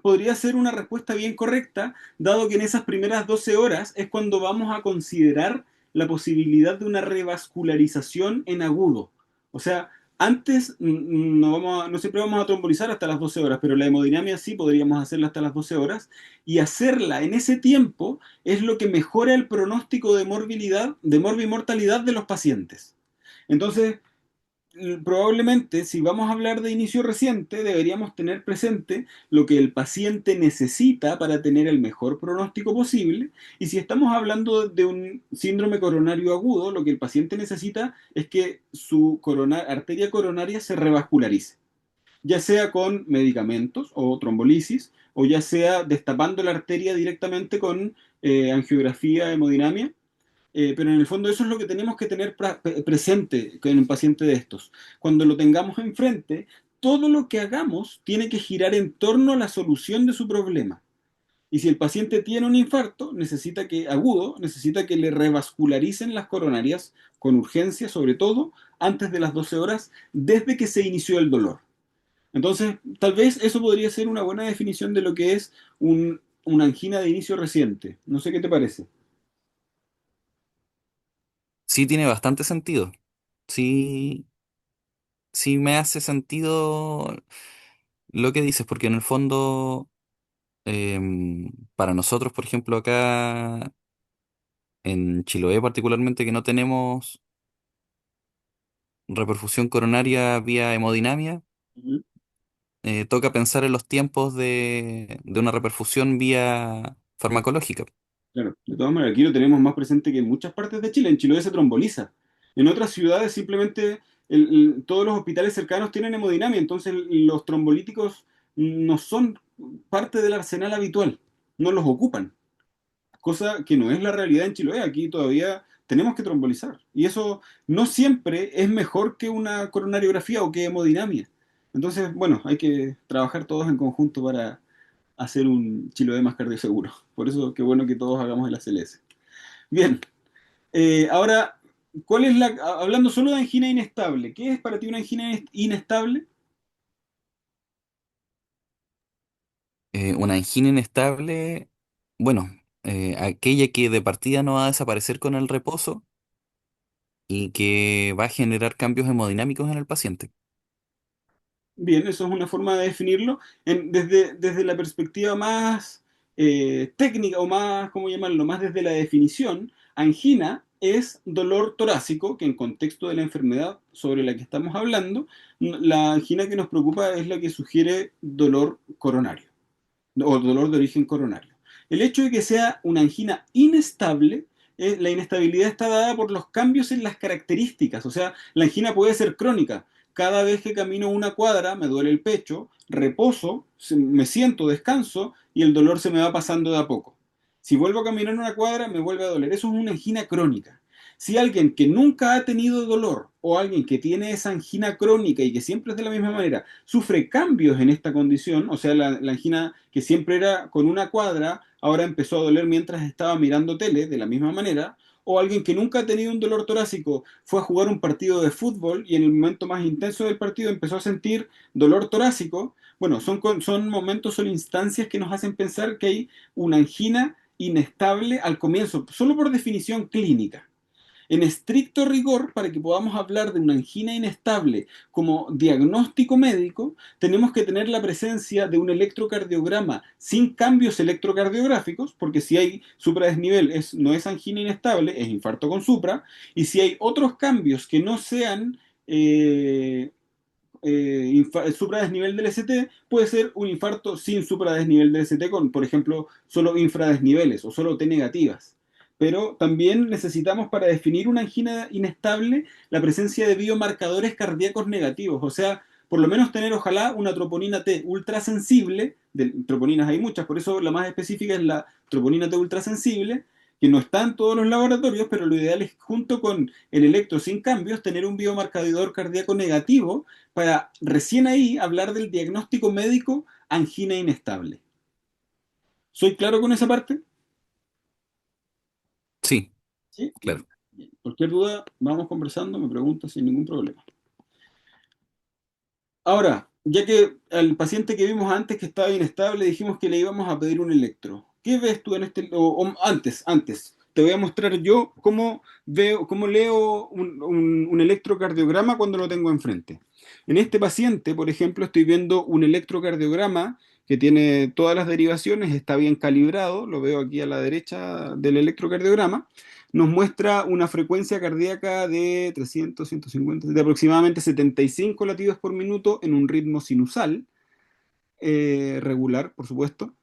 podría ser una respuesta bien correcta, dado que en esas primeras 12 horas es cuando vamos a considerar la posibilidad de una revascularización en agudo. O sea, antes no siempre vamos a trombolizar hasta las 12 horas, pero la hemodinamia sí podríamos hacerla hasta las 12 horas, y hacerla en ese tiempo es lo que mejora el pronóstico de morbilidad, de morbimortalidad de los pacientes. Entonces, probablemente, si vamos a hablar de inicio reciente, deberíamos tener presente lo que el paciente necesita para tener el mejor pronóstico posible. Y si estamos hablando de un síndrome coronario agudo, lo que el paciente necesita es que su arteria coronaria se revascularice, ya sea con medicamentos o trombolisis, o ya sea destapando la arteria directamente con angiografía, hemodinamia. Pero en el fondo eso es lo que tenemos que tener presente en un paciente de estos. Cuando lo tengamos enfrente, todo lo que hagamos tiene que girar en torno a la solución de su problema. Y si el paciente tiene un infarto, necesita que le revascularicen las coronarias con urgencia, sobre todo antes de las 12 horas, desde que se inició el dolor. Entonces, tal vez eso podría ser una buena definición de lo que es una angina de inicio reciente. No sé qué te parece. Sí tiene bastante sentido. Sí, sí me hace sentido lo que dices, porque en el fondo, para nosotros, por ejemplo, acá en Chiloé particularmente, que no tenemos reperfusión coronaria vía hemodinamia, Ujú. toca pensar en los tiempos de una reperfusión vía farmacológica. Claro, de todas maneras, aquí lo tenemos más presente que en muchas partes de Chile. En Chiloé se tromboliza. En otras ciudades simplemente todos los hospitales cercanos tienen hemodinamia, entonces los trombolíticos no son parte del arsenal habitual, no los ocupan, cosa que no es la realidad en Chiloé. Aquí todavía tenemos que trombolizar y eso no siempre es mejor que una coronariografía o que hemodinamia. Entonces, bueno, hay que trabajar todos en conjunto para hacer un Chiloé más cardioseguro. Por eso, qué bueno que todos hagamos el ACLS. Bien, ahora, hablando solo de angina inestable, ¿qué es para ti una angina inestable? Una angina inestable, bueno, aquella que de partida no va a desaparecer con el reposo y que va a generar cambios hemodinámicos en el paciente. Bien, eso es una forma de definirlo. Desde la perspectiva más técnica o más, ¿cómo llamarlo? Más desde la definición, angina es dolor torácico, que en contexto de la enfermedad sobre la que estamos hablando, la angina que nos preocupa es la que sugiere dolor coronario o dolor de origen coronario. El hecho de que sea una angina inestable, la inestabilidad está dada por los cambios en las características. O sea, la angina puede ser crónica. Cada vez que camino una cuadra me duele el pecho, reposo, me siento, descanso y el dolor se me va pasando de a poco. Si vuelvo a caminar una cuadra, me vuelve a doler. Eso es una angina crónica. Si alguien que nunca ha tenido dolor o alguien que tiene esa angina crónica y que siempre es de la misma manera, sufre cambios en esta condición, o sea, la angina que siempre era con una cuadra, ahora empezó a doler mientras estaba mirando tele, de la misma manera, o alguien que nunca ha tenido un dolor torácico fue a jugar un partido de fútbol y en el momento más intenso del partido empezó a sentir dolor torácico. Bueno, son momentos, son instancias que nos hacen pensar que hay una angina inestable al comienzo, solo por definición clínica. En estricto rigor, para que podamos hablar de una angina inestable como diagnóstico médico, tenemos que tener la presencia de un electrocardiograma sin cambios electrocardiográficos, porque si hay supradesnivel no es angina inestable, es infarto con supra, y si hay otros cambios que no sean supradesnivel del ST, puede ser un infarto sin supradesnivel del ST con, por ejemplo, solo infradesniveles o solo T negativas. Pero también necesitamos para definir una angina inestable la presencia de biomarcadores cardíacos negativos, o sea, por lo menos tener ojalá una troponina T ultrasensible, de troponinas hay muchas, por eso la más específica es la troponina T ultrasensible, que no está en todos los laboratorios, pero lo ideal es junto con el electro sin cambios tener un biomarcador cardíaco negativo para recién ahí hablar del diagnóstico médico angina inestable. ¿Soy claro con esa parte? Sí, Sí, claro. bien. Cualquier duda, vamos conversando, me preguntas sin ningún problema. Ahora, ya que al paciente que vimos antes que estaba inestable, dijimos que le íbamos a pedir un electro. ¿Qué ves tú en este, o antes? te voy a mostrar yo cómo veo, cómo leo un electrocardiograma cuando lo tengo enfrente. En este paciente, por ejemplo, estoy viendo un electrocardiograma que tiene todas las derivaciones, está bien calibrado, lo veo aquí a la derecha del electrocardiograma. Nos muestra una frecuencia cardíaca de 300, 150, de aproximadamente 75 latidos por minuto en un ritmo sinusal regular, por supuesto.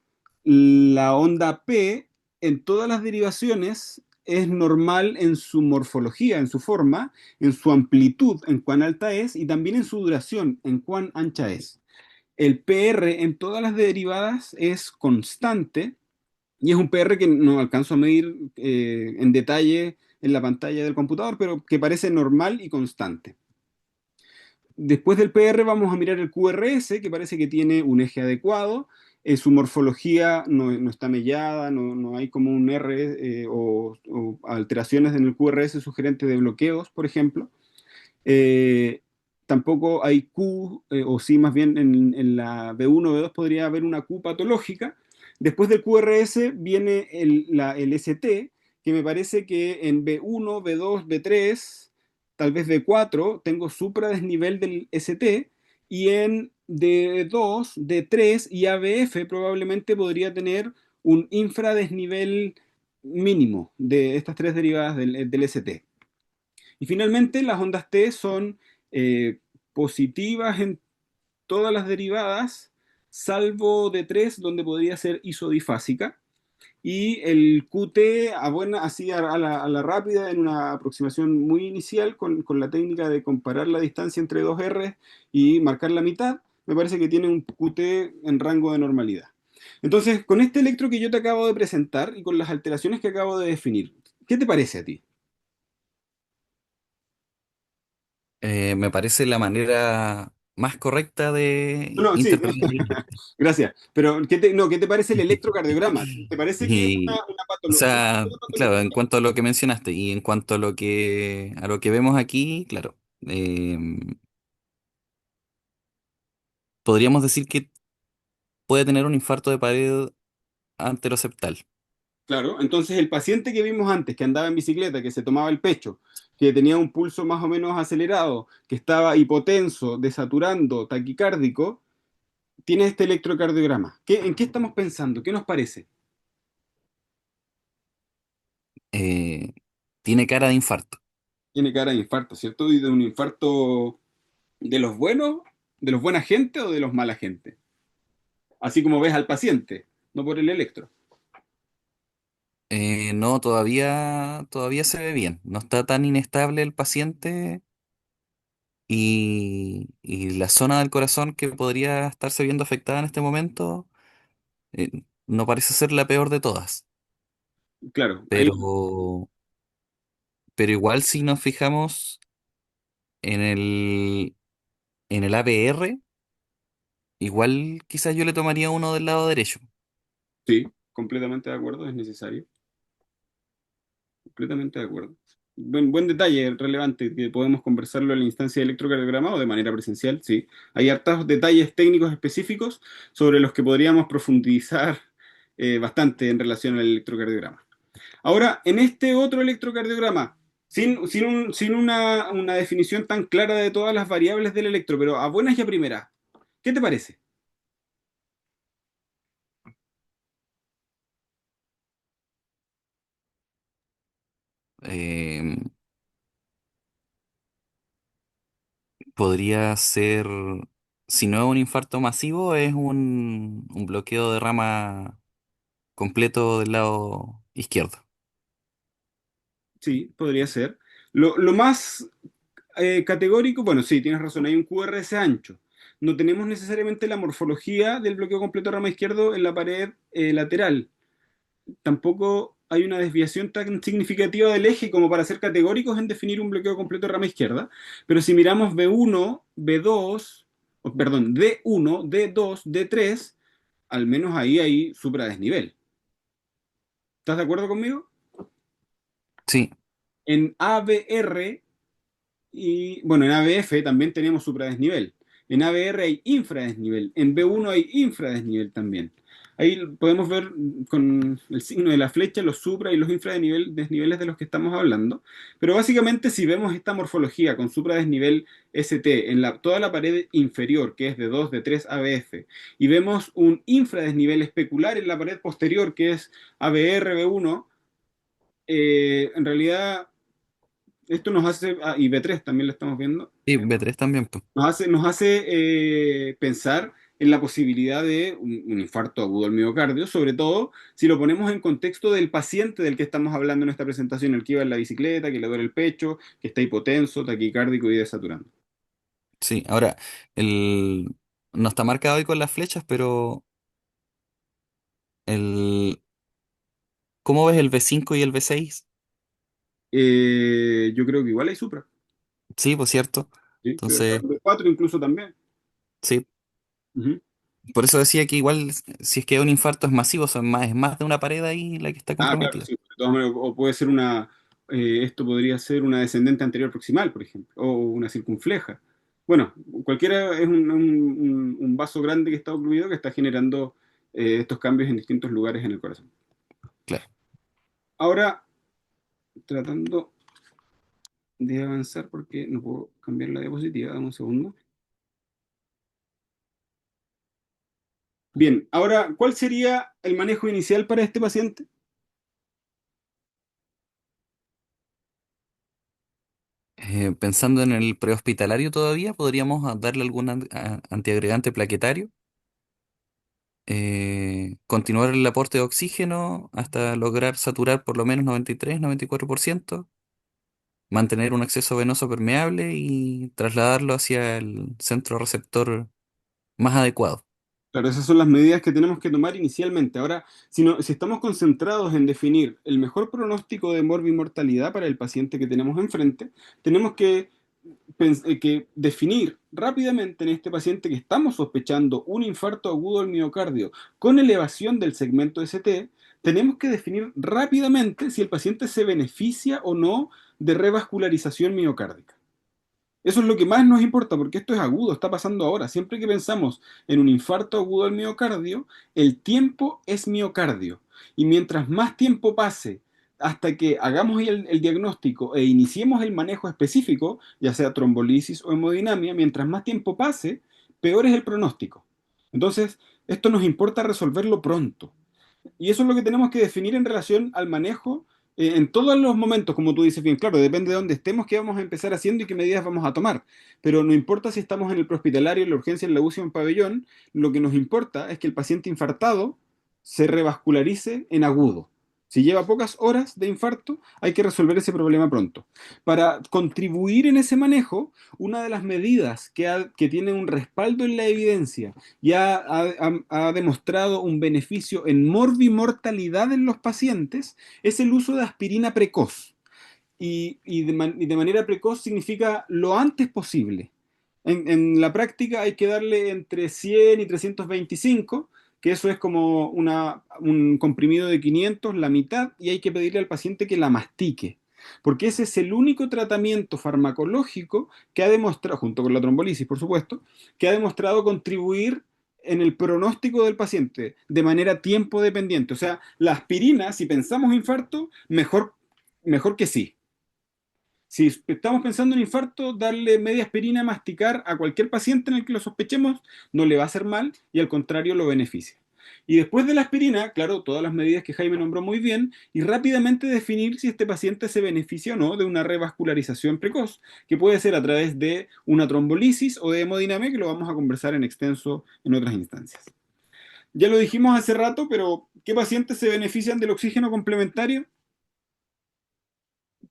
La onda P en todas las derivaciones es normal en su morfología, en su forma, en su amplitud, en cuán alta es, y también en su duración, en cuán ancha es. El PR en todas las derivadas es constante y es un PR que no alcanzo a medir en detalle en la pantalla del computador, pero que parece normal y constante. Después del PR vamos a mirar el QRS, que parece que tiene un eje adecuado. Su morfología no está mellada, no hay como un R o alteraciones en el QRS sugerentes de bloqueos, por ejemplo. Eh, Tampoco hay Q, o sí, más bien en la B1, B2 podría haber una Q patológica. Después del QRS viene el ST, que me parece que en B1, B2, B3, tal vez B4, tengo supradesnivel del ST, y en D2, D3 y ABF probablemente podría tener un infradesnivel mínimo de estas tres derivadas del ST. Y finalmente, las ondas T son eh, positivas en todas las derivadas, salvo D3, donde podría ser isodifásica. Y el QT, así a la rápida, en una aproximación muy inicial, con la técnica de comparar la distancia entre dos R y marcar la mitad, me parece que tiene un QT en rango de normalidad. Entonces, con este electro que yo te acabo de presentar y con las alteraciones que acabo de definir, ¿qué te parece a ti? Me parece la manera más correcta de No, sí, interpretar el electro. gracias. Pero, no, ¿qué te parece el electrocardiograma? ¿Te parece que es Y, una o patología? sea, ¿Una claro, patología? en cuanto a lo que mencionaste y en cuanto a lo que vemos aquí, claro, podríamos decir que puede tener un infarto de pared anteroseptal. Claro, entonces el paciente que vimos antes, que andaba en bicicleta, que se tomaba el pecho, que tenía un pulso más o menos acelerado, que estaba hipotenso, desaturando, taquicárdico, tiene este electrocardiograma. ¿En qué estamos pensando? ¿Qué nos parece? eh, Tiene cara de infarto. Tiene cara de infarto, ¿cierto? ¿Y de un infarto de los buenos, de los buena gente o de los mala gente? Así como ves al paciente, no por el electro. No, todavía se ve bien. No está tan inestable el paciente y la zona del corazón que podría estarse viendo afectada en este momento no parece ser la peor de todas. Claro, ahí Pero, pero igual si nos fijamos en en el ABR, igual quizás yo le tomaría uno del lado derecho. sí, completamente de acuerdo, es necesario. Completamente de acuerdo. Buen detalle, relevante, que podemos conversarlo en la instancia de electrocardiograma o de manera presencial, sí. Hay hartos detalles técnicos específicos sobre los que podríamos profundizar bastante en relación al electrocardiograma. Ahora, en este otro electrocardiograma, sin una definición tan clara de todas las variables del electro, pero a buenas y a primeras, ¿qué te parece? Eh, Podría ser, si no es un infarto masivo, es un bloqueo de rama completo del lado izquierdo. Sí, podría ser. Lo más categórico, bueno, sí, tienes razón, hay un QRS ancho. No tenemos necesariamente la morfología del bloqueo completo de rama izquierdo en la pared lateral. Tampoco hay una desviación tan significativa del eje como para ser categóricos en definir un bloqueo completo de rama izquierda. Pero si miramos B1, B2, perdón, D1, D2, D3, al menos ahí hay supradesnivel. ¿Estás de acuerdo conmigo? Sí, En ABR y bueno, en ABF también tenemos supradesnivel. En ABR hay infradesnivel. En B1 hay infradesnivel también. Ahí podemos ver con el signo de la flecha los supra y los desniveles de los que estamos hablando. Pero básicamente si vemos esta morfología con supra-desnivel ST en toda la pared inferior, que es de 2 de 3 ABF, y vemos un infradesnivel especular en la pared posterior, que es ABR B1, en realidad esto nos hace, y B3 también lo estamos viendo, Sí, B3 también, pues. nos hace pensar en la posibilidad de un infarto agudo al miocardio, sobre todo si lo ponemos en contexto del paciente del que estamos hablando en esta presentación, el que iba en la bicicleta, que le duele el pecho, que está hipotenso, taquicárdico y desaturando. Sí, ahora, el... no está marcado ahí con las flechas, pero el... ¿cómo ves el B5 y el B6? Yo creo que igual hay supra, Sí, pues cierto. ¿sí? Entonces, B4 incluso también. sí, Ujú. por eso decía que igual si es que un infarto es masivo, o sea, es más de una pared ahí la que está Ah, claro, comprometida. sí. De todas maneras, o puede ser esto podría ser una descendente anterior proximal, por ejemplo, o una circunfleja. Bueno, cualquiera es un vaso grande que está ocluido que está generando estos cambios en distintos lugares en el corazón. Claro. Ahora, tratando de avanzar porque no puedo cambiar la diapositiva, dame un segundo. Bien, ahora, ¿cuál sería el manejo inicial para este paciente? Pensando en el prehospitalario todavía, podríamos darle algún antiagregante plaquetario, continuar el aporte de oxígeno hasta lograr saturar por lo menos 93-94%, mantener un acceso venoso permeable y trasladarlo hacia el centro receptor más adecuado. Claro, esas son las medidas que tenemos que tomar inicialmente. Ahora, si estamos concentrados en definir el mejor pronóstico de morbimortalidad para el paciente que tenemos enfrente, tenemos que definir rápidamente en este paciente que estamos sospechando un infarto agudo del miocardio con elevación del segmento ST, tenemos que definir rápidamente si el paciente se beneficia o no de revascularización miocárdica. Eso es lo que más nos importa, porque esto es agudo, está pasando ahora. Siempre que pensamos en un infarto agudo del miocardio, el tiempo es miocardio. Y mientras más tiempo pase hasta que hagamos el diagnóstico e iniciemos el manejo específico, ya sea trombolisis o hemodinamia, mientras más tiempo pase, peor es el pronóstico. Entonces, esto nos importa resolverlo pronto. Y eso es lo que tenemos que definir en relación al manejo en todos los momentos, como tú dices bien claro, depende de dónde estemos, qué vamos a empezar haciendo y qué medidas vamos a tomar. Pero no importa si estamos en el prehospitalario, en la urgencia, en la UCI o en pabellón, lo que nos importa es que el paciente infartado se revascularice en agudo. Si lleva pocas horas de infarto, hay que resolver ese problema pronto. Para contribuir en ese manejo, una de las medidas que tiene un respaldo en la evidencia ya ha demostrado un beneficio en morbimortalidad en los pacientes, es el uso de aspirina precoz. Y de manera precoz significa lo antes posible. En la práctica hay que darle entre 100 y 325, que eso es como un comprimido de 500, la mitad, y hay que pedirle al paciente que la mastique. Porque ese es el único tratamiento farmacológico que ha demostrado, junto con la trombolisis, por supuesto, que ha demostrado contribuir en el pronóstico del paciente de manera tiempo dependiente. O sea, la aspirina, si pensamos infarto, mejor que sí. Si estamos pensando en infarto, darle media aspirina, masticar a cualquier paciente en el que lo sospechemos no le va a hacer mal y al contrario lo beneficia. Y después de la aspirina, claro, todas las medidas que Jaime nombró muy bien, y rápidamente definir si este paciente se beneficia o no de una revascularización precoz, que puede ser a través de una trombolisis o de hemodinamia, que lo vamos a conversar en extenso en otras instancias. Ya lo dijimos hace rato, pero ¿qué pacientes se benefician del oxígeno complementario?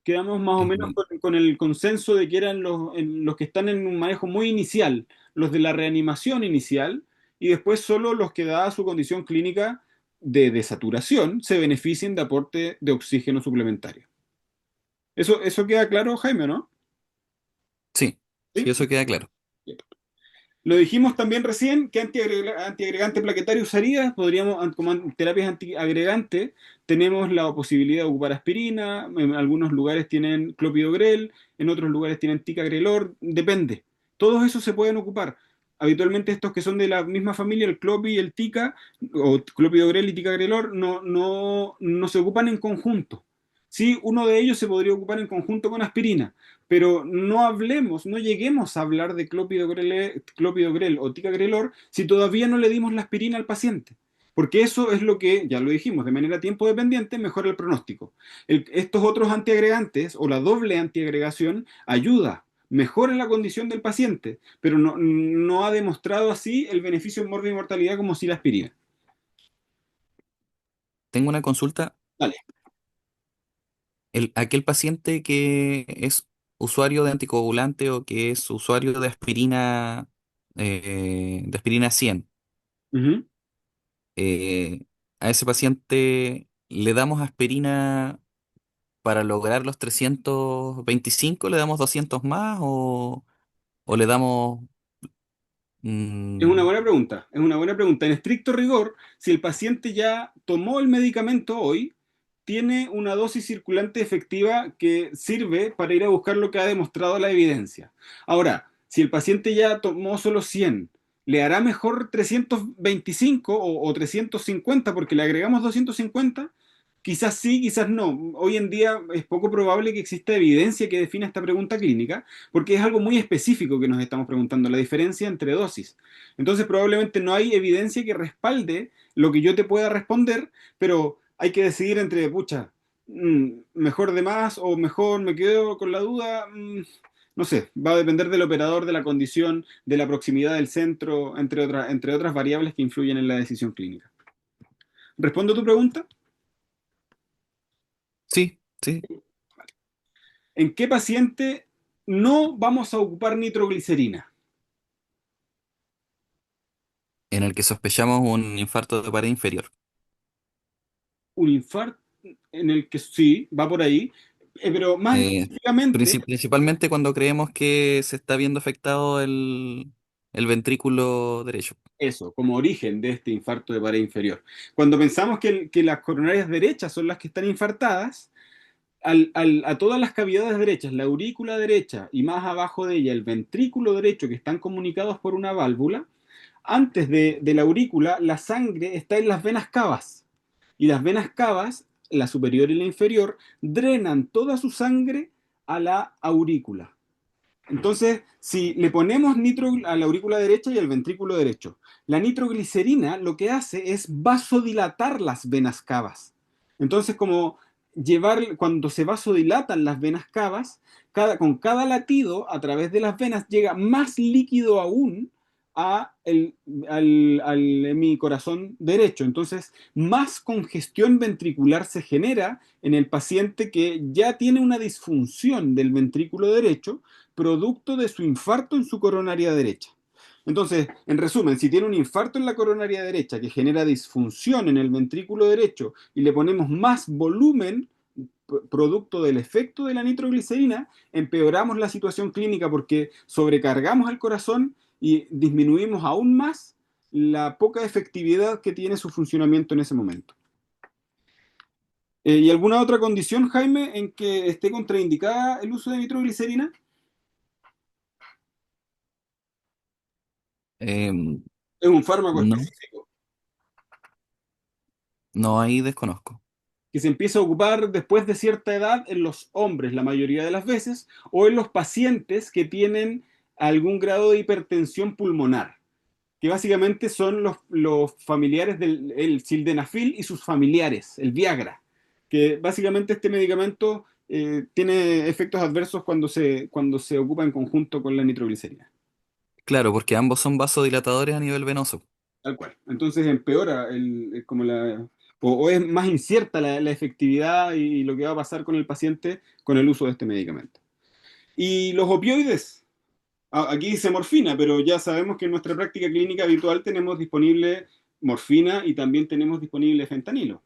Quedamos más o menos Eh, con el consenso de que eran los que están en un manejo muy inicial, los de la reanimación inicial, y después solo los que, dada su condición clínica de desaturación, se beneficien de aporte de oxígeno suplementario. Eso queda claro, Jaime, ¿no? sí, sí, ¿Sí? eso queda claro. Lo dijimos también recién, ¿qué antiagregante plaquetario usarías? Como terapias antiagregante, tenemos la posibilidad de ocupar aspirina, en algunos lugares tienen clopidogrel, en otros lugares tienen ticagrelor, depende. Todos esos se pueden ocupar. habitualmente estos que son de la misma familia, el Clopi y el Tica, o Clopidogrel y Ticagrelor, no se ocupan en conjunto. Sí, uno de ellos se podría ocupar en conjunto con aspirina, pero no hablemos, no lleguemos a hablar de clopidogrel o ticagrelor si todavía no le dimos la aspirina al paciente. Porque eso es lo que, ya lo dijimos, de manera tiempo dependiente mejora el pronóstico. Estos otros antiagregantes o la doble antiagregación ayuda, mejora la condición del paciente, pero no ha demostrado así el beneficio en morbi y mortalidad como si la aspirina. Tengo una consulta. Dale. Aquel paciente que es usuario de anticoagulante o que es usuario de aspirina 100, Ujú. eh, a ese paciente le damos aspirina para lograr los 325, le damos 200 más o le damos... Es una mm, buena pregunta, es una buena pregunta. En estricto rigor, si el paciente ya tomó el medicamento hoy, tiene una dosis circulante efectiva que sirve para ir a buscar lo que ha demostrado la evidencia. Ahora, si el paciente ya tomó solo 100, ¿le hará mejor 325 o 350 porque le agregamos 250? Quizás sí, quizás no. Hoy en día es poco probable que exista evidencia que defina esta pregunta clínica, porque es algo muy específico que nos estamos preguntando, la diferencia entre dosis. Entonces probablemente no hay evidencia que respalde lo que yo te pueda responder, pero hay que decidir entre, pucha, mejor de más o mejor me quedo con la duda. No sé, va a depender del operador, de la condición, de la proximidad del centro, entre otras variables que influyen en la decisión clínica. ¿Respondo a tu pregunta? sí, sí, ¿En qué paciente no vamos a ocupar nitroglicerina? en el que sospechamos un infarto de pared inferior. Un infarto en el que sí, va por ahí, pero más Eh, específicamente, Principalmente cuando creemos que se está viendo afectado el ventrículo derecho. eso, como origen de este infarto de pared inferior. Cuando pensamos que las coronarias derechas son las que están infartadas, a todas las cavidades derechas, la aurícula derecha y más abajo de ella el ventrículo derecho, que están comunicados por una válvula, antes de la aurícula, la sangre está en las venas cavas. Y las venas cavas, la superior y la inferior, drenan toda su sangre a la aurícula. Entonces, si le ponemos nitro a la aurícula derecha y al ventrículo derecho, la nitroglicerina lo que hace es vasodilatar las venas cavas. Entonces, como cuando se vasodilatan las venas cavas, con cada latido a través de las venas llega más líquido aún a mi corazón derecho. Entonces, más congestión ventricular se genera en el paciente que ya tiene una disfunción del ventrículo derecho producto de su infarto en su coronaria derecha. Entonces, en resumen, si tiene un infarto en la coronaria derecha que genera disfunción en el ventrículo derecho y le ponemos más volumen producto del efecto de la nitroglicerina, empeoramos la situación clínica porque sobrecargamos el corazón y disminuimos aún más la poca efectividad que tiene su funcionamiento en ese momento. ¿Y alguna otra condición, Jaime, en que esté contraindicada el uso de nitroglicerina? Em, Es un fármaco no, específico no, ahí desconozco. que se empieza a ocupar después de cierta edad en los hombres la mayoría de las veces o en los pacientes que tienen algún grado de hipertensión pulmonar, que básicamente son los familiares del el sildenafil y sus familiares, el Viagra, que básicamente este medicamento tiene efectos adversos cuando se ocupa en conjunto con la nitroglicerina. Claro, porque ambos son vasodilatadores a nivel venoso. Tal cual. Entonces empeora o es más incierta la efectividad y lo que va a pasar con el paciente con el uso de este medicamento. Y los opioides, aquí dice morfina, pero ya sabemos que en nuestra práctica clínica habitual tenemos disponible morfina y también tenemos disponible fentanilo.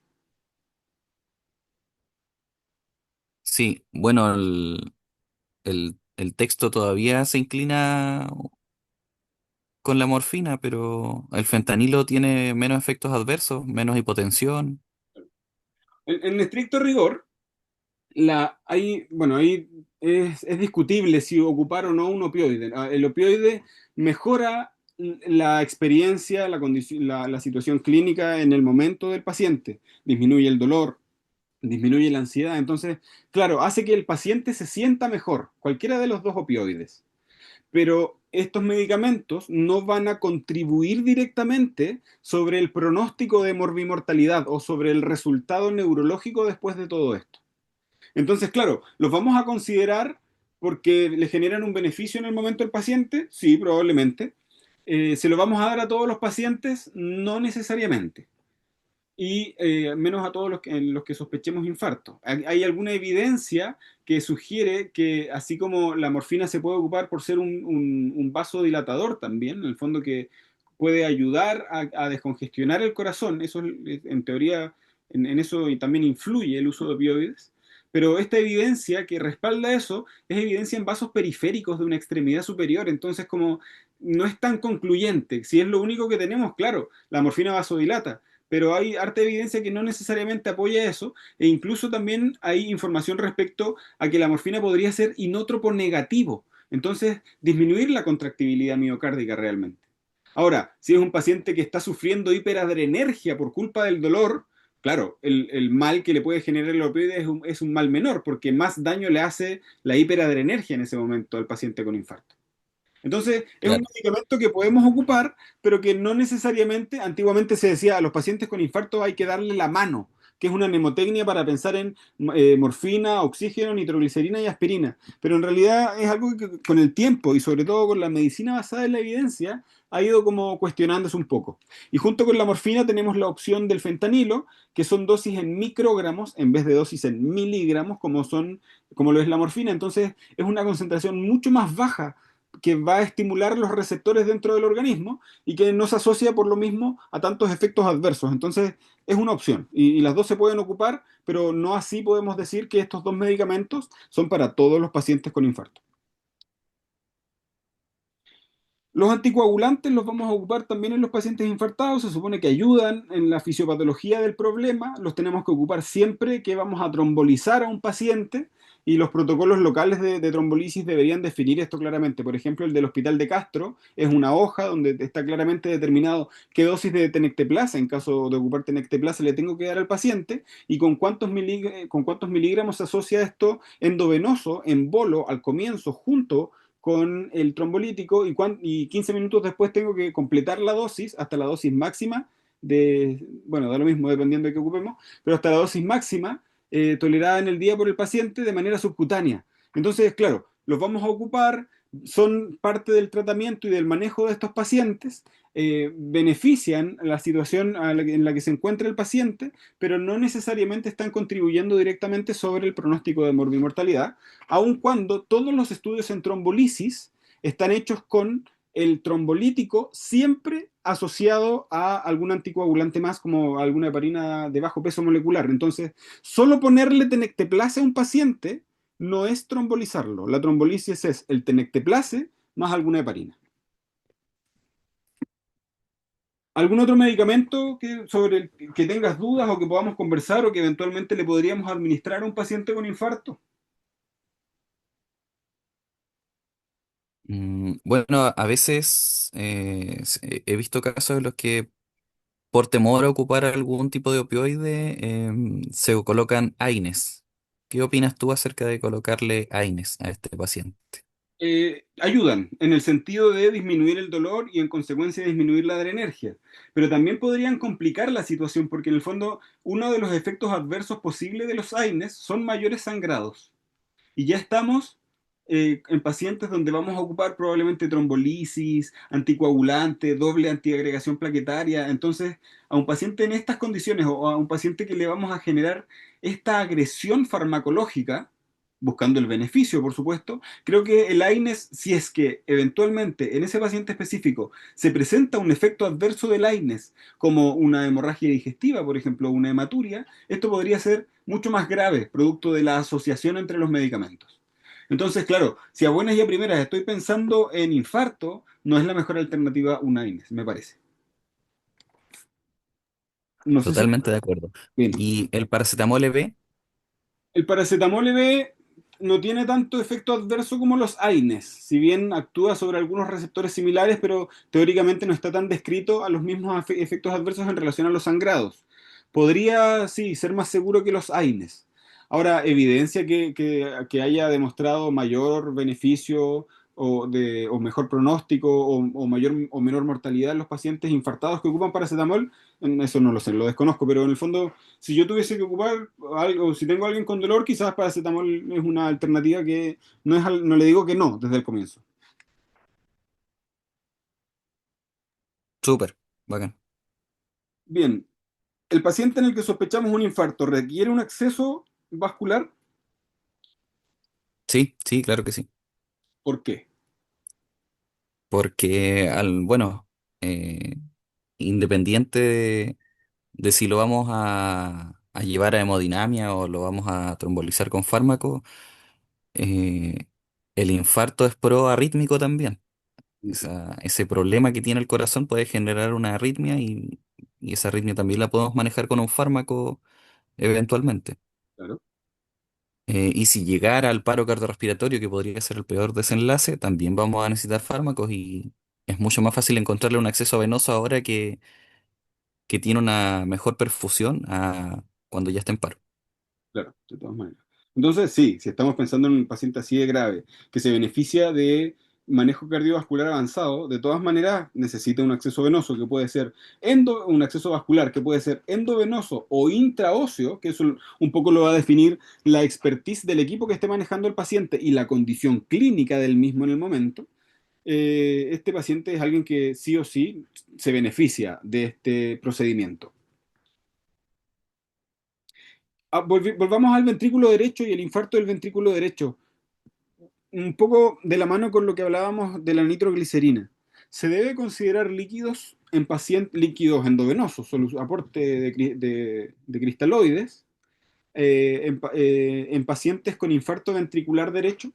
Sí, bueno, el texto todavía se inclina con la morfina, pero el fentanilo tiene menos efectos adversos, menos hipotensión. En estricto rigor, ahí es discutible si ocupar o no un opioide. El opioide mejora la experiencia, la situación clínica en el momento del paciente. Disminuye el dolor, disminuye la ansiedad. Entonces, claro, hace que el paciente se sienta mejor, cualquiera de los dos opioides. Pero estos medicamentos no van a contribuir directamente sobre el pronóstico de morbimortalidad o sobre el resultado neurológico después de todo esto. Entonces, claro, ¿los vamos a considerar porque le generan un beneficio en el momento del paciente? Sí, probablemente. ¿Se lo vamos a dar a todos los pacientes? No necesariamente. Y menos a todos los que sospechemos infarto. ¿Hay alguna evidencia que sugiere que así como la morfina se puede ocupar por ser un vasodilatador también, en el fondo que puede ayudar a descongestionar el corazón? Eso en teoría, en eso y también influye el uso de opioides. Pero esta evidencia que respalda eso es evidencia en vasos periféricos de una extremidad superior, entonces como no es tan concluyente. Si es lo único que tenemos, claro, la morfina vasodilata, pero hay harta evidencia que no necesariamente apoya eso, e incluso también hay información respecto a que la morfina podría ser inótropo negativo, entonces disminuir la contractibilidad miocárdica realmente. Ahora, si es un paciente que está sufriendo hiperadrenergia por culpa del dolor, claro, el mal que le puede generar el opioide es un mal menor, porque más daño le hace la hiperadrenergia en ese momento al paciente con infarto. Entonces, es un Claro. medicamento que podemos ocupar, pero que no necesariamente, antiguamente se decía, a los pacientes con infarto hay que darle la mano, que es una mnemotecnia para pensar en morfina, oxígeno, nitroglicerina y aspirina. Pero en realidad es algo que con el tiempo y sobre todo con la medicina basada en la evidencia ha ido como cuestionándose un poco. Y junto con la morfina tenemos la opción del fentanilo, que son dosis en microgramos en vez de dosis en miligramos, como lo es la morfina. Entonces, es una concentración mucho más baja que va a estimular los receptores dentro del organismo y que no se asocia por lo mismo a tantos efectos adversos. Entonces, es una opción y las dos se pueden ocupar, pero no así podemos decir que estos dos medicamentos son para todos los pacientes con infarto. Los anticoagulantes los vamos a ocupar también en los pacientes infartados, se supone que ayudan en la fisiopatología del problema, los tenemos que ocupar siempre que vamos a trombolizar a un paciente y los protocolos locales de trombolisis deberían definir esto claramente. Por ejemplo, el del Hospital de Castro es una hoja donde está claramente determinado qué dosis de tenecteplasa, en caso de ocupar tenecteplasa, le tengo que dar al paciente y con cuántos miligramos se asocia esto endovenoso, en bolo, al comienzo, junto con el trombolítico y 15 minutos después tengo que completar la dosis hasta la dosis máxima bueno, da lo mismo dependiendo de qué ocupemos, pero hasta la dosis máxima tolerada en el día por el paciente de manera subcutánea. Entonces, claro, los vamos a ocupar, son parte del tratamiento y del manejo de estos pacientes, benefician la situación en la que se encuentra el paciente, pero no necesariamente están contribuyendo directamente sobre el pronóstico de morbimortalidad, aun cuando todos los estudios en trombolisis están hechos con el trombolítico siempre asociado a algún anticoagulante más, como alguna heparina de bajo peso molecular. Entonces, solo ponerle tenecteplase a un paciente no es trombolizarlo. La trombolisis es el tenecteplase más alguna heparina. ¿Algún otro medicamento sobre el que tengas dudas o que podamos conversar o que eventualmente le podríamos administrar a un paciente con infarto? Bueno, a veces he visto casos en los que por temor a ocupar algún tipo de opioide se colocan AINES. ¿Qué opinas tú acerca de colocarle AINES a este paciente? Ayudan en el sentido de disminuir el dolor y en consecuencia disminuir la adrenergia, pero también podrían complicar la situación porque en el fondo uno de los efectos adversos posibles de los AINES son mayores sangrados. Y ya estamos en pacientes donde vamos a ocupar probablemente trombolisis, anticoagulante, doble antiagregación plaquetaria. Entonces, a un paciente en estas condiciones o a un paciente que le vamos a generar esta agresión farmacológica, buscando el beneficio, por supuesto, creo que el AINES, si es que eventualmente en ese paciente específico se presenta un efecto adverso del AINES, como una hemorragia digestiva, por ejemplo, una hematuria, esto podría ser mucho más grave, producto de la asociación entre los medicamentos. Entonces, claro, si a buenas y a primeras estoy pensando en infarto, no es la mejor alternativa un AINES, me parece. No sé si... Totalmente de acuerdo. Bien. ¿Y el paracetamol EB? El paracetamol B no tiene tanto efecto adverso como los AINES, si bien actúa sobre algunos receptores similares, pero teóricamente no está tan descrito a los mismos efectos adversos en relación a los sangrados. Podría, sí, ser más seguro que los AINES. Ahora, evidencia que haya demostrado mayor beneficio o mejor pronóstico o mayor o menor mortalidad en los pacientes infartados que ocupan paracetamol, eso no lo sé, lo desconozco, pero en el fondo si yo tuviese que ocupar algo, si tengo a alguien con dolor, quizás paracetamol es una alternativa que no, no le digo que no desde el comienzo. Súper, bacán. Bien, el paciente en el que sospechamos un infarto requiere un acceso vascular. Sí, sí, claro que sí. ¿Por qué? Porque, bueno, eh, independiente de si lo vamos a llevar a hemodinamia o lo vamos a trombolizar con fármaco, eh, el infarto es proarrítmico también. Ese problema que tiene el corazón puede generar una arritmia y esa arritmia también la podemos manejar con un fármaco eventualmente. Claro, Y si llegara al paro cardiorrespiratorio, que podría ser el peor desenlace, también vamos a necesitar fármacos y es mucho más fácil encontrarle un acceso venoso ahora que tiene una mejor perfusión a cuando ya está en paro. claro, de todas maneras. Entonces, sí, si estamos pensando en un paciente así de grave, que se beneficia de manejo cardiovascular avanzado, de todas maneras necesita un acceso venoso que puede ser un acceso vascular que puede ser endovenoso o intraóseo, que eso un poco lo va a definir la expertise del equipo que esté manejando el paciente y la condición clínica del mismo en el momento. Este paciente es alguien que sí o sí se beneficia de este procedimiento. Volvamos al ventrículo derecho y el infarto del ventrículo derecho. Un poco de la mano con lo que hablábamos de la nitroglicerina. Se debe considerar líquidos en pacientes líquidos endovenosos, aporte de cristaloides en pacientes con infarto ventricular derecho.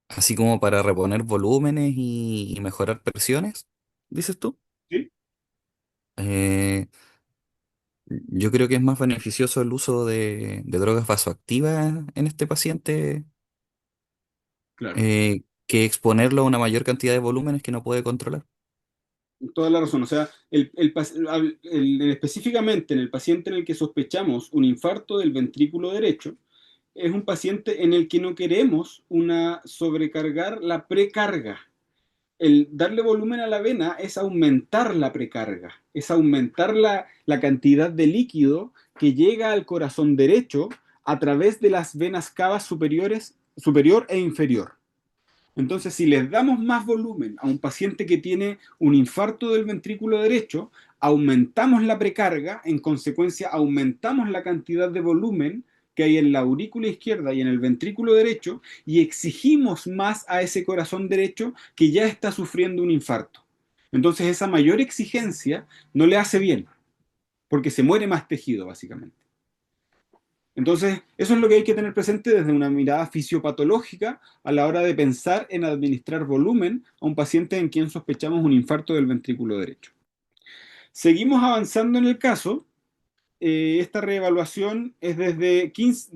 Así como para reponer volúmenes y mejorar presiones, dices tú. Sí, Eh, yo creo que es más beneficioso el uso de drogas vasoactivas en este paciente claro. que exponerlo a una mayor cantidad de volúmenes que no puede controlar. Toda la razón. O sea, específicamente en el paciente en el que sospechamos un infarto del ventrículo derecho, es un paciente en el que no queremos una sobrecargar la precarga. El darle volumen a la vena es aumentar la precarga, es aumentar la cantidad de líquido que llega al corazón derecho a través de las venas cavas superiores, superior e inferior. Entonces, si les damos más volumen a un paciente que tiene un infarto del ventrículo derecho, aumentamos la precarga, en consecuencia aumentamos la cantidad de volumen que hay en la aurícula izquierda y en el ventrículo derecho y exigimos más a ese corazón derecho que ya está sufriendo un infarto. Entonces, esa mayor exigencia no le hace bien, porque se muere más tejido, básicamente. Entonces, eso es lo que hay que tener presente desde una mirada fisiopatológica a la hora de pensar en administrar volumen a un paciente en quien sospechamos un infarto del ventrículo derecho. Seguimos avanzando en el caso. Esta reevaluación es desde 15,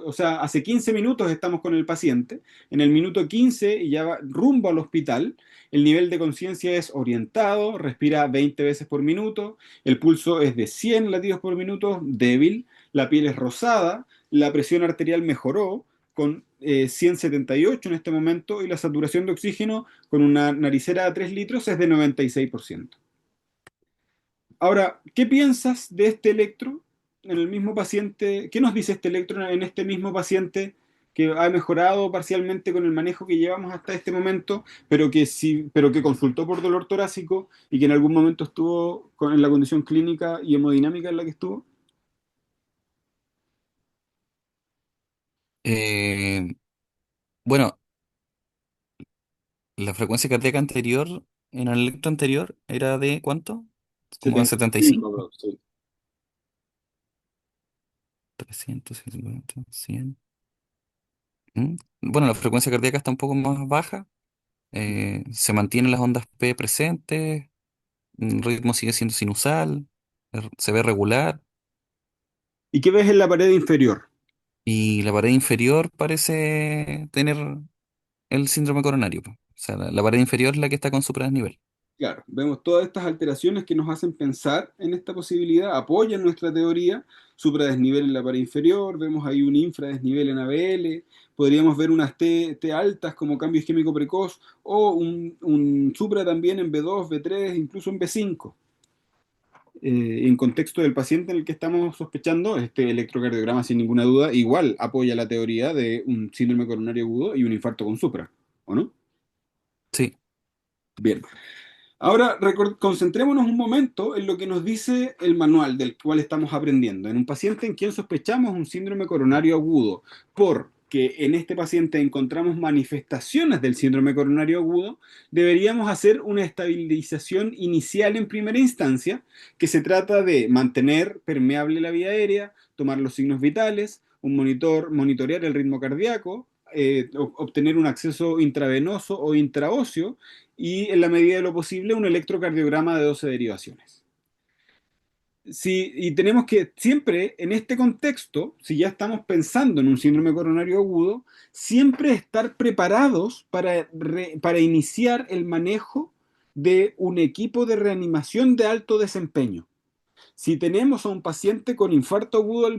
o sea, hace 15 minutos estamos con el paciente. En el minuto 15 y ya va rumbo al hospital. El nivel de conciencia es orientado, respira 20 veces por minuto, el pulso es de 100 latidos por minuto, débil, la piel es rosada, la presión arterial mejoró con 178 en este momento y la saturación de oxígeno con una naricera de 3 litros es de 96%. Ahora, ¿qué piensas de este electro en el mismo paciente? ¿Qué nos dice este electro en este mismo paciente que ha mejorado parcialmente con el manejo que llevamos hasta este momento, pero que sí, pero que consultó por dolor torácico y que en algún momento estuvo en la condición clínica y hemodinámica en la que estuvo? Eh, bueno, la frecuencia cardíaca anterior en el electro anterior era de ¿cuánto? Como de 75, 75. bro, sí. 300, 150, 100. ¿Mm? Bueno, la frecuencia cardíaca está un poco más baja. Se mantienen las ondas P presentes. El ritmo sigue siendo sinusal. Se ve regular ¿Y qué ves en la pared inferior? y la pared inferior parece tener el síndrome coronario, po. O sea, la pared inferior es la que está con supradesnivel. Claro, vemos todas estas alteraciones que nos hacen pensar en esta posibilidad, apoyan nuestra teoría, supradesnivel en la pared inferior, vemos ahí un infradesnivel en ABL, podríamos ver unas T altas como cambio isquémico precoz, o un supra también en B2, B3, incluso en B5. En contexto del paciente en el que estamos sospechando, este electrocardiograma sin ninguna duda igual apoya la teoría de un síndrome coronario agudo y un infarto con supra, ¿o no? Sí, Bien. Ahora, concentrémonos un momento en lo que nos dice el manual del cual estamos aprendiendo. En un paciente en quien sospechamos un síndrome coronario agudo, porque en este paciente encontramos manifestaciones del síndrome coronario agudo, deberíamos hacer una estabilización inicial en primera instancia, que se trata de mantener permeable la vía aérea, tomar los signos vitales, monitorear el ritmo cardíaco, obtener un acceso intravenoso o intraóseo y en la medida de lo posible un electrocardiograma de 12 derivaciones. Si, y tenemos que siempre en este contexto, si ya estamos pensando en un síndrome coronario agudo, siempre estar preparados para iniciar el manejo de un equipo de reanimación de alto desempeño. Si tenemos a un paciente con infarto agudo del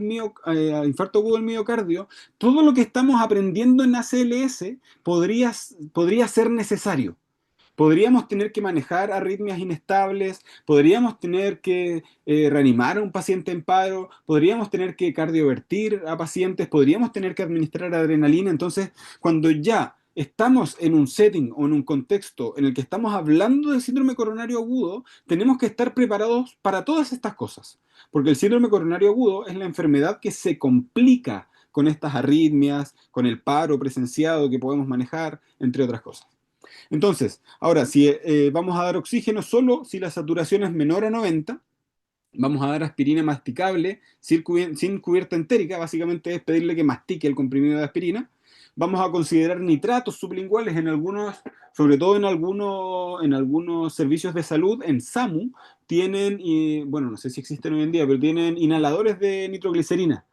miocardio, todo lo que estamos aprendiendo en ACLS podría ser necesario. Podríamos tener que manejar arritmias inestables, podríamos tener que reanimar a un paciente en paro, podríamos tener que cardiovertir a pacientes, podríamos tener que administrar adrenalina. Entonces, cuando ya estamos en un setting o en un contexto en el que estamos hablando de síndrome coronario agudo, tenemos que estar preparados para todas estas cosas, porque el síndrome coronario agudo es la enfermedad que se complica con estas arritmias, con el paro presenciado que podemos manejar, entre otras cosas. Entonces, ahora, si vamos a dar oxígeno solo si la saturación es menor a 90, vamos a dar aspirina masticable sin cubierta entérica, básicamente es pedirle que mastique el comprimido de aspirina. Vamos a considerar nitratos sublinguales en algunos, sobre todo en algunos servicios de salud, en SAMU, tienen, bueno, no sé si existen hoy en día, pero tienen inhaladores de nitroglicerina,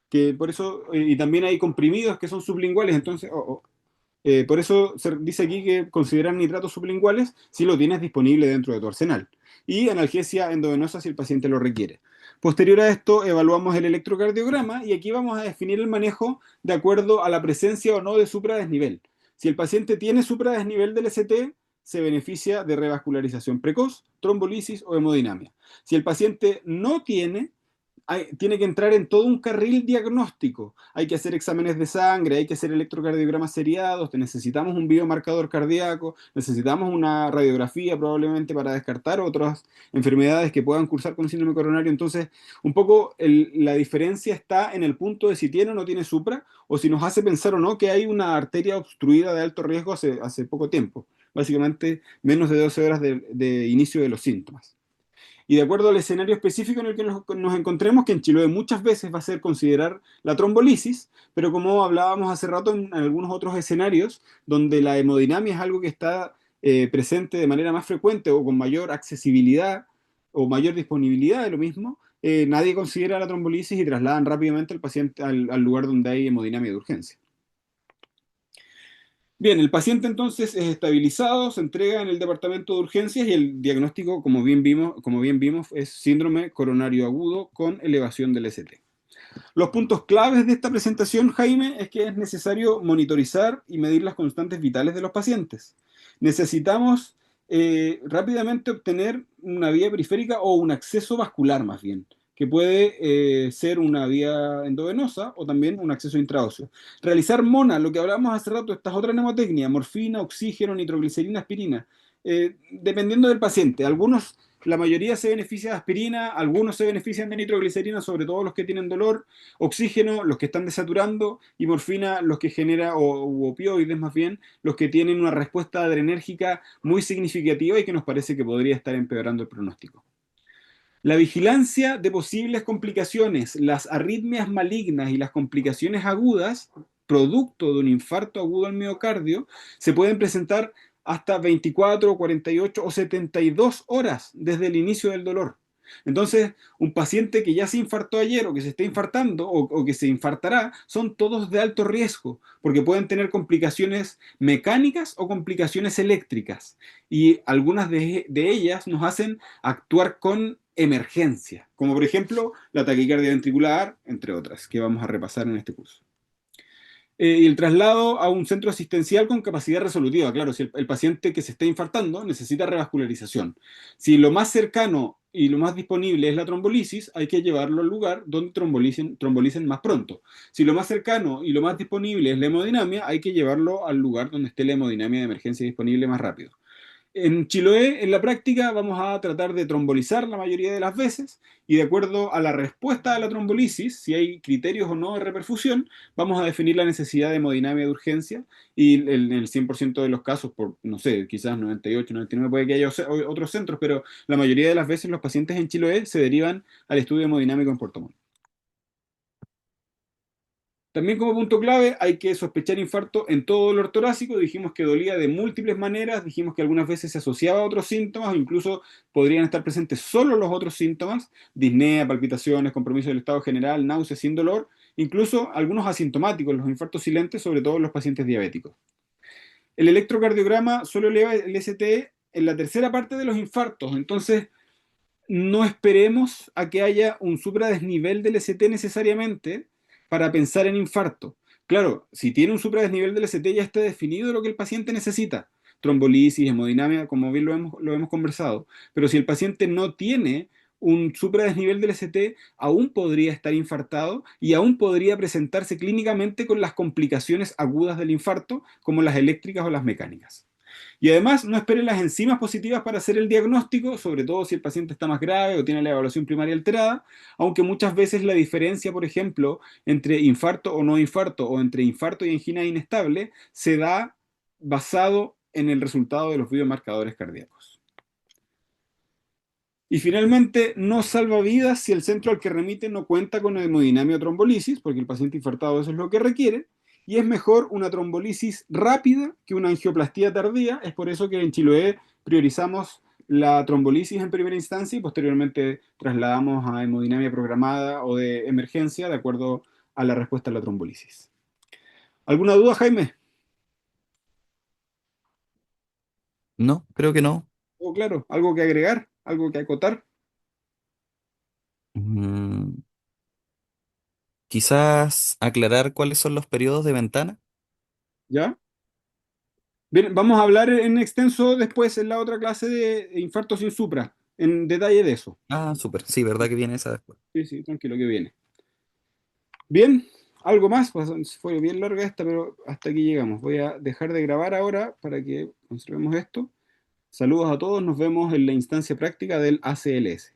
que por eso, y también hay comprimidos que son sublinguales, entonces, por eso se dice aquí que considerar nitratos sublinguales si lo tienes disponible dentro de tu arsenal. Y analgesia endovenosa si el paciente lo requiere. Posterior a esto, evaluamos el electrocardiograma y aquí vamos a definir el manejo de acuerdo a la presencia o no de supradesnivel. Si el paciente tiene supradesnivel del ST, se beneficia de revascularización precoz, trombolisis o hemodinamia. Si el paciente no tiene que entrar en todo un carril diagnóstico. Hay que hacer exámenes de sangre, hay que hacer electrocardiogramas seriados, necesitamos un biomarcador cardíaco, necesitamos una radiografía probablemente para descartar otras enfermedades que puedan cursar con síndrome coronario. Entonces, un poco la diferencia está en el punto de si tiene o no tiene supra, o si nos hace pensar o no que hay una arteria obstruida de alto riesgo hace poco tiempo. Básicamente, menos de 12 horas de inicio de los síntomas. Y de acuerdo al escenario específico en el que nos encontremos, que en Chiloé muchas veces va a ser considerar la trombolisis, pero como hablábamos hace rato en algunos otros escenarios, donde la hemodinamia es algo que está presente de manera más frecuente o con mayor accesibilidad o mayor disponibilidad de lo mismo, nadie considera la trombolisis y trasladan rápidamente al paciente al lugar donde hay hemodinamia de urgencia. Bien, el paciente entonces es estabilizado, se entrega en el departamento de urgencias y el diagnóstico, como bien vimos, es síndrome coronario agudo con elevación del ST. Los puntos claves de esta presentación, Jaime, es que es necesario monitorizar y medir las constantes vitales de los pacientes. Necesitamos rápidamente obtener una vía periférica o un acceso vascular más bien, que puede ser una vía endovenosa o también un acceso intraóseo. Realizar MONA, lo que hablábamos hace rato, esta es otra mnemotecnia, morfina, oxígeno, nitroglicerina, aspirina, dependiendo del paciente. La mayoría se beneficia de aspirina, algunos se benefician de nitroglicerina, sobre todo los que tienen dolor, oxígeno, los que están desaturando, y morfina, los que genera, o opioides más bien, los que tienen una respuesta adrenérgica muy significativa y que nos parece que podría estar empeorando el pronóstico. La vigilancia de posibles complicaciones, las arritmias malignas y las complicaciones agudas, producto de un infarto agudo al miocardio, se pueden presentar hasta 24, 48 o 72 horas desde el inicio del dolor. Entonces, un paciente que ya se infartó ayer o que se está infartando o que se infartará, son todos de alto riesgo, porque pueden tener complicaciones mecánicas o complicaciones eléctricas. Y algunas de ellas nos hacen actuar con emergencia, como por ejemplo la taquicardia ventricular, entre otras, que vamos a repasar en este curso. Y el traslado a un centro asistencial con capacidad resolutiva. Claro, si el paciente que se está infartando necesita revascularización. Si lo más cercano y lo más disponible es la trombolisis, hay que llevarlo al lugar donde trombolicen más pronto. Si lo más cercano y lo más disponible es la hemodinamia, hay que llevarlo al lugar donde esté la hemodinamia de emergencia disponible más rápido. En Chiloé, en la práctica, vamos a tratar de trombolizar la mayoría de las veces y de acuerdo a la respuesta a la trombolisis, si hay criterios o no de reperfusión, vamos a definir la necesidad de hemodinamia de urgencia y en el 100% de los casos, por, no sé, quizás 98, 99, puede que haya otros centros, pero la mayoría de las veces los pacientes en Chiloé se derivan al estudio hemodinámico en Puerto Montt. También como punto clave hay que sospechar infarto en todo dolor torácico. Dijimos que dolía de múltiples maneras, dijimos que algunas veces se asociaba a otros síntomas, o incluso podrían estar presentes solo los otros síntomas, disnea, palpitaciones, compromiso del estado general, náuseas sin dolor, incluso algunos asintomáticos, los infartos silentes, sobre todo en los pacientes diabéticos. El electrocardiograma solo eleva el ST en la tercera parte de los infartos, entonces no esperemos a que haya un supradesnivel del ST necesariamente para pensar en infarto. Claro, si tiene un supradesnivel del ST ya está definido lo que el paciente necesita. Trombolisis, hemodinamia, como bien lo hemos conversado. Pero si el paciente no tiene un supradesnivel del ST, aún podría estar infartado y aún podría presentarse clínicamente con las complicaciones agudas del infarto, como las eléctricas o las mecánicas. Y además, no esperen las enzimas positivas para hacer el diagnóstico, sobre todo si el paciente está más grave o tiene la evaluación primaria alterada, aunque muchas veces la diferencia, por ejemplo, entre infarto o no infarto o entre infarto y angina inestable se da basado en el resultado de los biomarcadores cardíacos. Y finalmente, no salva vidas si el centro al que remite no cuenta con hemodinamia o trombolisis, porque el paciente infartado eso es lo que requiere, y es mejor una trombolisis rápida que una angioplastía tardía. Es por eso que en Chiloé priorizamos la trombolisis en primera instancia y posteriormente trasladamos a hemodinamia programada o de emergencia de acuerdo a la respuesta a la trombolisis. ¿Alguna duda, Jaime? No, creo que no. ¿O claro, algo que agregar? ¿Algo que acotar? Mm, Quizás aclarar cuáles son los periodos de ventana. ¿Ya? Bien, vamos a hablar en extenso después en la otra clase de infarto sin supra, en detalle de eso. Ah, súper. Sí, ¿verdad que viene esa después? Sí, sí, tranquilo que viene. Bien, algo más, pues fue bien larga esta, pero hasta aquí llegamos. Voy a dejar de grabar ahora para que conservemos esto. Saludos a todos, nos vemos en la instancia práctica del ACLS.